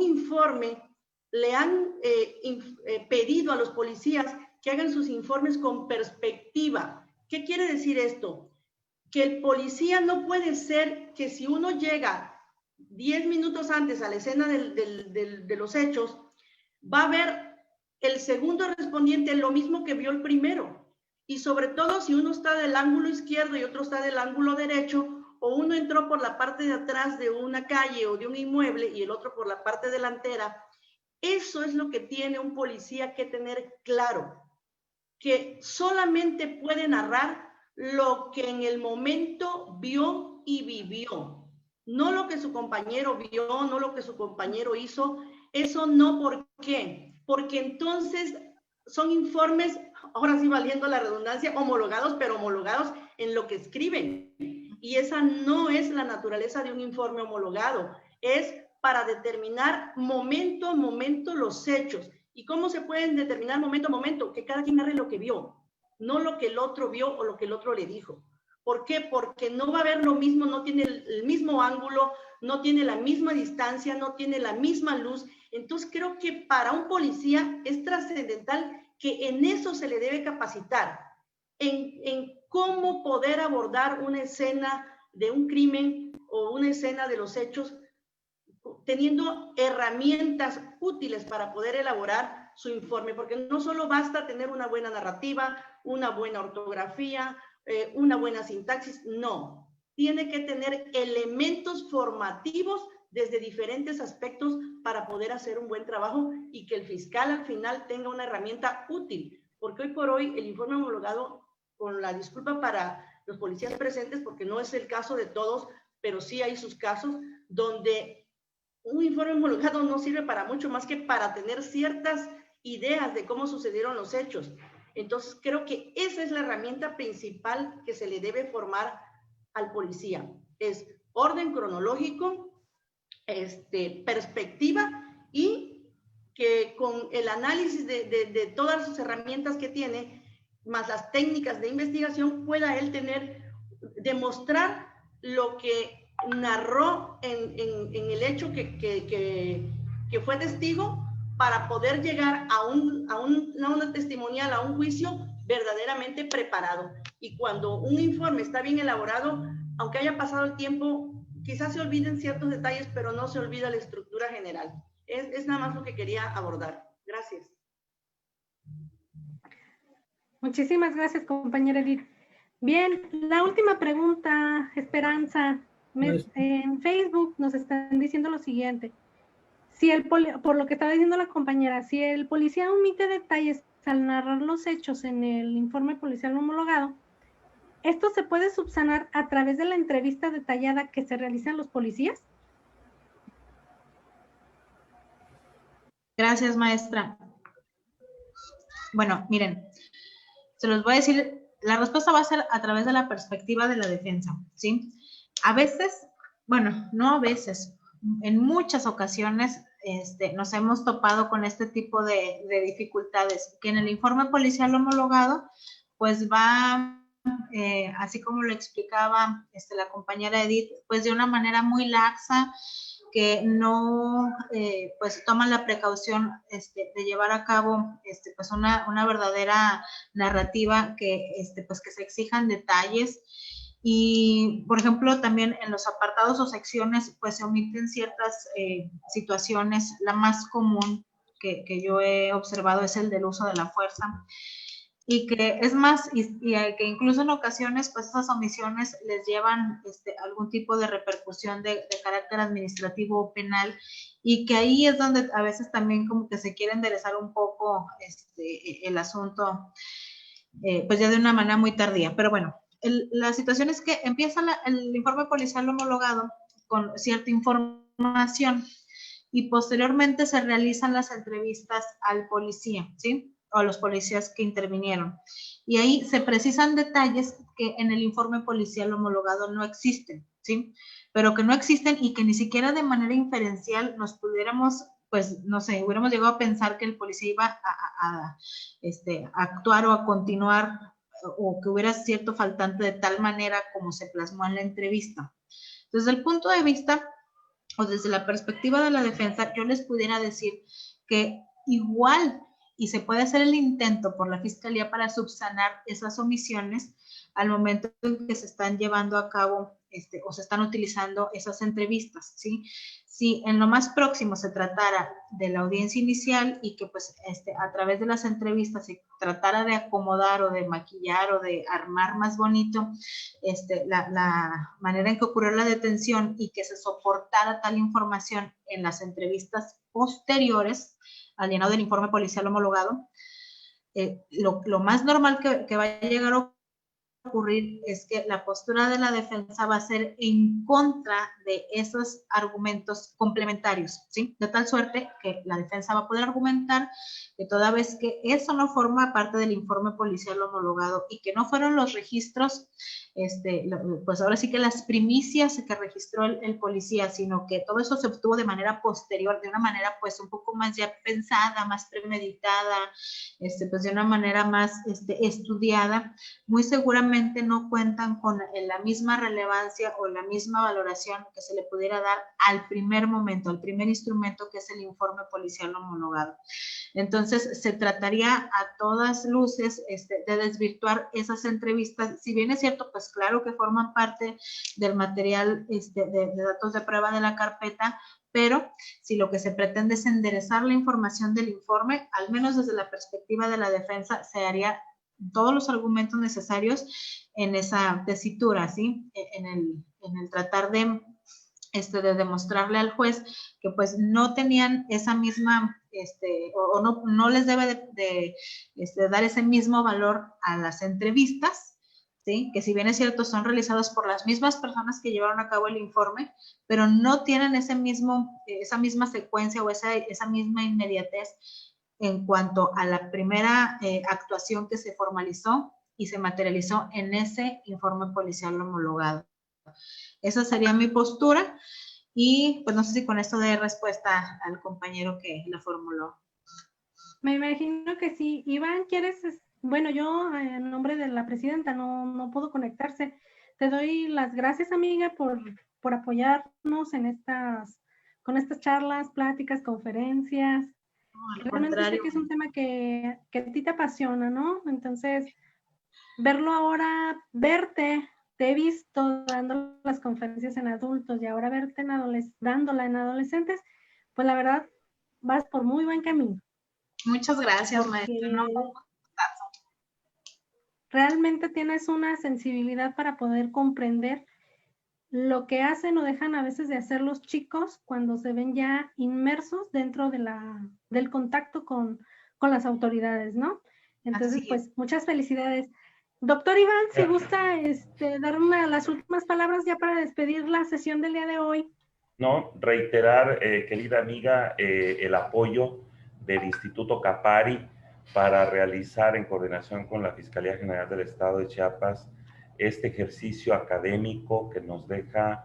informe le han pedido a los policías que hagan sus informes con perspectiva. ¿Qué quiere decir esto? Que el policía no puede ser que si uno llega 10 minutos antes a la escena de los hechos, va a ver el segundo respondiente lo mismo que vio el primero. Y sobre todo si uno está del ángulo izquierdo y otro está del ángulo derecho, o uno entró por la parte de atrás de una calle o de un inmueble y el otro por la parte delantera, eso es lo que tiene un policía que tener claro, que solamente puede narrar lo que en el momento vio y vivió, no lo que su compañero vio, no lo que su compañero hizo. Eso no. ¿Por qué? Porque entonces son informes, ahora sí valiendo la redundancia, homologados, pero homologados en lo que escriben. Y esa no es la naturaleza de un informe homologado. Es para determinar momento a momento los hechos. ¿Y cómo se pueden determinar momento a momento? Que cada quien narre lo que vio, no lo que el otro vio o lo que el otro le dijo. ¿Por qué? Porque no va a haber lo mismo, no tiene el mismo ángulo, no tiene la misma distancia, no tiene la misma luz. Entonces creo que para un policía es trascendental que en eso se le debe capacitar, en cómo poder abordar una escena de un crimen o una escena de los hechos, teniendo herramientas útiles para poder elaborar su informe, porque no solo basta tener una buena narrativa, una buena ortografía, una buena sintaxis, no. Tiene que tener elementos formativos desde diferentes aspectos para poder hacer un buen trabajo y que el fiscal al final tenga una herramienta útil, porque hoy por hoy el informe homologado, con la disculpa para los policías presentes, porque no es el caso de todos, pero sí hay sus casos donde un informe homologado no sirve para mucho más que para tener ciertas ideas de cómo sucedieron los hechos. Entonces, creo que esa es la herramienta principal que se le debe formar al policía. Es orden cronológico, perspectiva, y que con el análisis de todas sus herramientas que tiene, más las técnicas de investigación, pueda él demostrar lo que narró en el hecho que fue testigo, para poder llegar a una testimonial, a un juicio verdaderamente preparado. Y cuando un informe está bien elaborado, aunque haya pasado el tiempo, quizás se olviden ciertos detalles, pero no se olvida la estructura general. Es nada más lo que quería abordar. Gracias. Muchísimas gracias, compañera Edith. Bien, la última pregunta, Esperanza. En Facebook nos están diciendo lo siguiente. Si por lo que estaba diciendo la compañera, si el policía omite detalles al narrar los hechos en el informe policial homologado, ¿esto se puede subsanar a través de la entrevista detallada que se realizan los policías? Gracias, maestra. Bueno, miren, se los voy a decir, la respuesta va a ser a través de la perspectiva de la defensa, ¿sí? A veces, bueno, no a veces, en muchas ocasiones nos hemos topado con este tipo de dificultades, que en el informe policial homologado, pues va, así como lo explicaba la compañera Edith, pues de una manera muy laxa, que no pues toman la precaución de llevar a cabo pues una verdadera narrativa, que pues que se exijan detalles. Y, por ejemplo, también en los apartados o secciones, pues se omiten ciertas situaciones. La más común que yo he observado es el del uso de la fuerza. Y que es más, y que incluso en ocasiones, pues esas omisiones les llevan algún tipo de repercusión de carácter administrativo o penal, y que ahí es donde a veces también como que se quiere enderezar un poco el asunto, pues ya de una manera muy tardía. Pero bueno, la situación es que empieza el informe policial homologado con cierta información y posteriormente se realizan las entrevistas al policía, ¿sí? O a los policías que intervinieron. Y ahí se precisan detalles que en el informe policial homologado no existen, ¿sí? Pero que no existen y que ni siquiera de manera inferencial nos pudiéramos, pues, no sé, hubiéramos llegado a pensar que el policía iba a actuar o a continuar, o que hubiera cierto faltante de tal manera como se plasmó en la entrevista. Desde el punto de vista o desde la perspectiva de la defensa, yo les pudiera decir que igual, y se puede hacer el intento por la fiscalía para subsanar esas omisiones, al momento en que se están llevando a cabo o se están utilizando esas entrevistas, ¿sí? Si en lo más próximo se tratara de la audiencia inicial y que pues a través de las entrevistas se tratara de acomodar o de maquillar o de armar más bonito la manera en que ocurrió la detención y que se soportara tal información en las entrevistas posteriores al llenado del informe policial homologado, lo más normal que vaya a llegar a ocurrir es que la postura de la defensa va a ser en contra de esos argumentos complementarios, ¿sí? De tal suerte que la defensa va a poder argumentar que toda vez que eso no forma parte del informe policial homologado y que no fueron los registros, pues ahora sí que las primicias que registró el policía, sino que todo eso se obtuvo de manera posterior, de una manera pues un poco más ya pensada, más premeditada, pues de una manera más estudiada, muy seguramente no cuentan con la misma relevancia o la misma valoración que se le pudiera dar al primer momento, al primer instrumento que es el informe policial homologado. Entonces, se trataría a todas luces de desvirtuar esas entrevistas. Si bien es cierto, pues claro que forman parte del material de datos de prueba de la carpeta, pero si lo que se pretende es enderezar la información del informe, al menos desde la perspectiva de la defensa, se haría todos los argumentos necesarios en esa tesitura, ¿sí? En el tratar de demostrarle al juez que pues no tenían esa misma, o no les debe de dar ese mismo valor a las entrevistas, ¿sí? Que si bien es cierto son realizadas por las mismas personas que llevaron a cabo el informe, pero no tienen esa misma secuencia o esa misma inmediatez en cuanto a la primera actuación que se formalizó y se materializó en ese informe policial homologado. Esa sería mi postura y pues no sé si con esto dé respuesta al compañero que la formuló. Me imagino que sí. Iván, ¿quieres? Bueno, yo en nombre de la presidenta no pudo conectarse. Te doy las gracias, amiga, por apoyarnos con estas charlas, pláticas, conferencias. Realmente sé que es un tema que a ti te apasiona, ¿no? Entonces, verlo ahora, te he visto dando las conferencias en adultos y ahora verte dándola en adolescentes, pues la verdad, vas por muy buen camino. Muchas gracias, maestra. Realmente tienes una sensibilidad para poder comprender lo que hacen o dejan a veces de hacer los chicos cuando se ven ya inmersos dentro del contacto con las autoridades, ¿no? Entonces, pues, muchas felicidades. Doctor Iván, si gusta dar las últimas palabras ya para despedir la sesión del día de hoy. No, reiterar, querida amiga, el apoyo del Instituto Capari para realizar en coordinación con la Fiscalía General del Estado de Chiapas este ejercicio académico que nos deja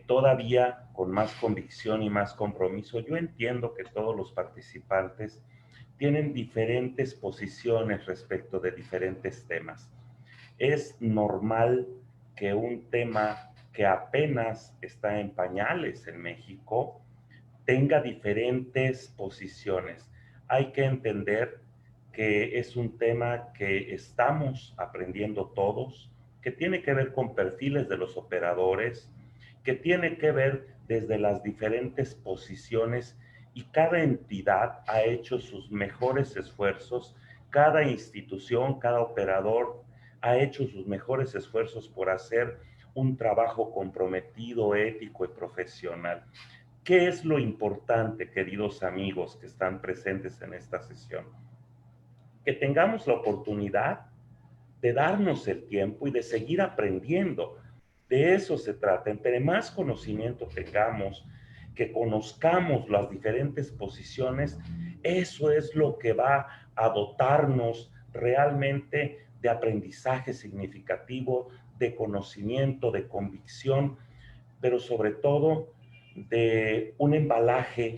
todavía con más convicción y más compromiso. Yo entiendo que todos los participantes tienen diferentes posiciones respecto de diferentes temas. Es normal que un tema que apenas está en pañales en México tenga diferentes posiciones. Hay que entender que es un tema que estamos aprendiendo todos, que tiene que ver con perfiles de los operadores, que tiene que ver desde las diferentes posiciones y cada entidad ha hecho sus mejores esfuerzos, cada institución, cada operador ha hecho sus mejores esfuerzos por hacer un trabajo comprometido, ético y profesional. ¿Qué es lo importante, queridos amigos que están presentes en esta sesión? Que tengamos la oportunidad de darnos el tiempo y de seguir aprendiendo. De eso se trata. Entre más conocimiento tengamos, que conozcamos las diferentes posiciones, eso es lo que va a dotarnos realmente de aprendizaje significativo, de conocimiento, de convicción, pero sobre todo de un embalaje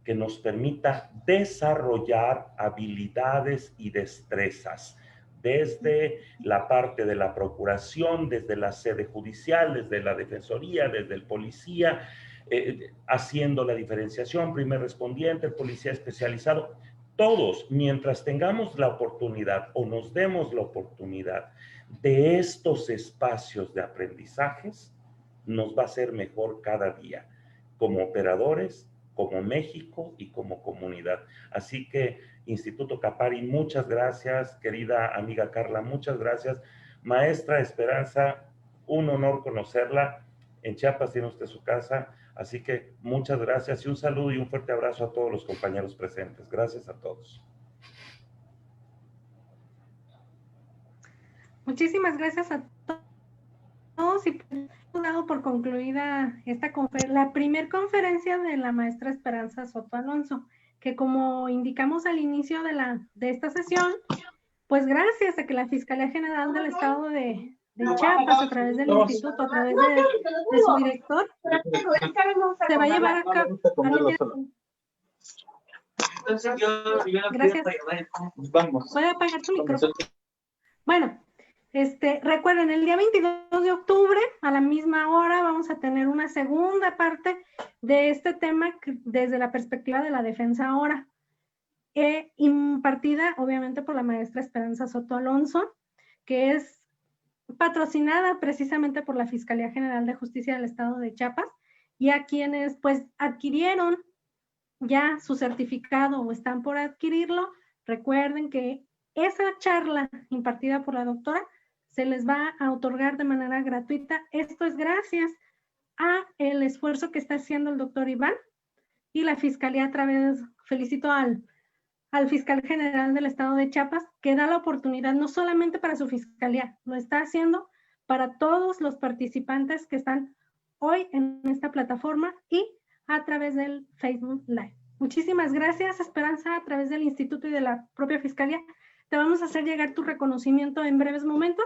que nos permita desarrollar habilidades y destrezas desde la parte de la procuración, desde la sede judicial, desde la defensoría, desde el policía, haciendo la diferenciación, primer respondiente, el policía especializado, todos, mientras tengamos la oportunidad o nos demos la oportunidad de estos espacios de aprendizajes nos va a hacer mejor cada día, como operadores, como México y como comunidad. Así que, Instituto Capari, muchas gracias, querida amiga Carla, muchas gracias. Maestra Esperanza, un honor conocerla. En Chiapas tiene usted su casa, así que muchas gracias y un saludo y un fuerte abrazo a todos los compañeros presentes. Gracias a todos. Muchísimas gracias a todos y hemos dado por concluida la primer conferencia de la maestra Esperanza Soto Alonso, que como indicamos al inicio de esta sesión, pues gracias a que la Fiscalía General del Estado de Chiapas, a través del instituto, a través de su director, se va a llevar a cabo. Gracias. ¿Puede apagar tu micrófono? Bueno, recuerden, el día 22 de octubre, a la misma hora, vamos a tener una segunda parte de este tema desde la perspectiva de la defensa ahora, impartida obviamente por la maestra Esperanza Soto Alonso, que es patrocinada precisamente por la Fiscalía General de Justicia del Estado de Chiapas, y a quienes pues adquirieron ya su certificado o están por adquirirlo, recuerden que esa charla impartida por la doctora se les va a otorgar de manera gratuita. Esto es gracias a el esfuerzo que está haciendo el doctor Iván y la Fiscalía a través, felicito al fiscal general del Estado de Chiapas, que da la oportunidad no solamente para su fiscalía, lo está haciendo para todos los participantes que están hoy en esta plataforma y a través del Facebook Live. Muchísimas gracias, Esperanza, a través del instituto y de la propia fiscalía. Te vamos a hacer llegar tu reconocimiento en breves momentos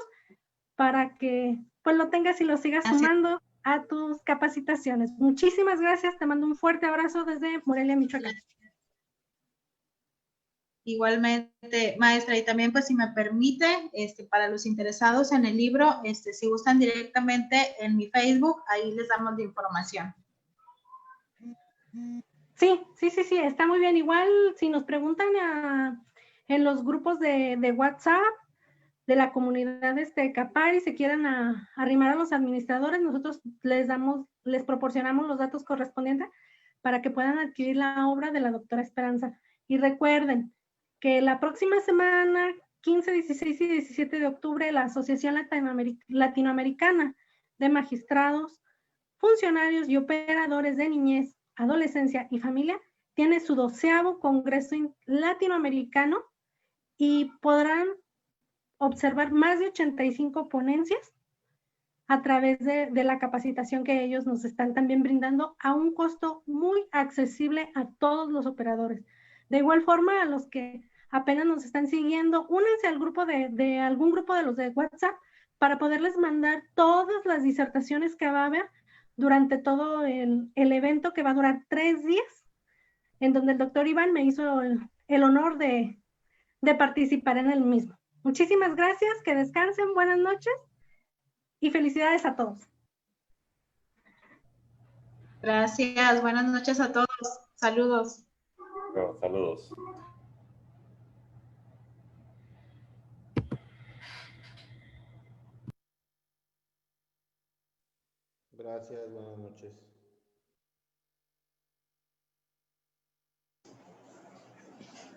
para que pues lo tengas y lo sigas sumando a tus capacitaciones. Muchísimas gracias, te mando un fuerte abrazo desde Morelia, Michoacán. Igualmente, maestra, y también pues si me permite, para los interesados en el libro, si gustan directamente en mi Facebook, ahí les damos la información. Sí, está muy bien. Igual si nos preguntan en los grupos de WhatsApp de la comunidad Capari, se quieran arrimar a los administradores, nosotros les proporcionamos los datos correspondientes para que puedan adquirir la obra de la doctora Esperanza. Y recuerden que la próxima semana, 15, 16 y 17 de octubre, la Asociación Latinoamericana de Magistrados, Funcionarios y Operadores de Niñez, Adolescencia y Familia tiene su 12º Congreso Latinoamericano y podrán observar más de 85 ponencias a través de la capacitación que ellos nos están también brindando a un costo muy accesible a todos los operadores. De igual forma, a los que apenas nos están siguiendo, únanse al grupo de algún grupo de los de WhatsApp para poderles mandar todas las disertaciones que va a haber durante todo el evento, que va a durar 3 días, en donde el doctor Iván me hizo el honor de participar en el mismo. Muchísimas gracias, que descansen, buenas noches y felicidades a todos. Gracias, buenas noches a todos, saludos. Saludos. Gracias, buenas noches.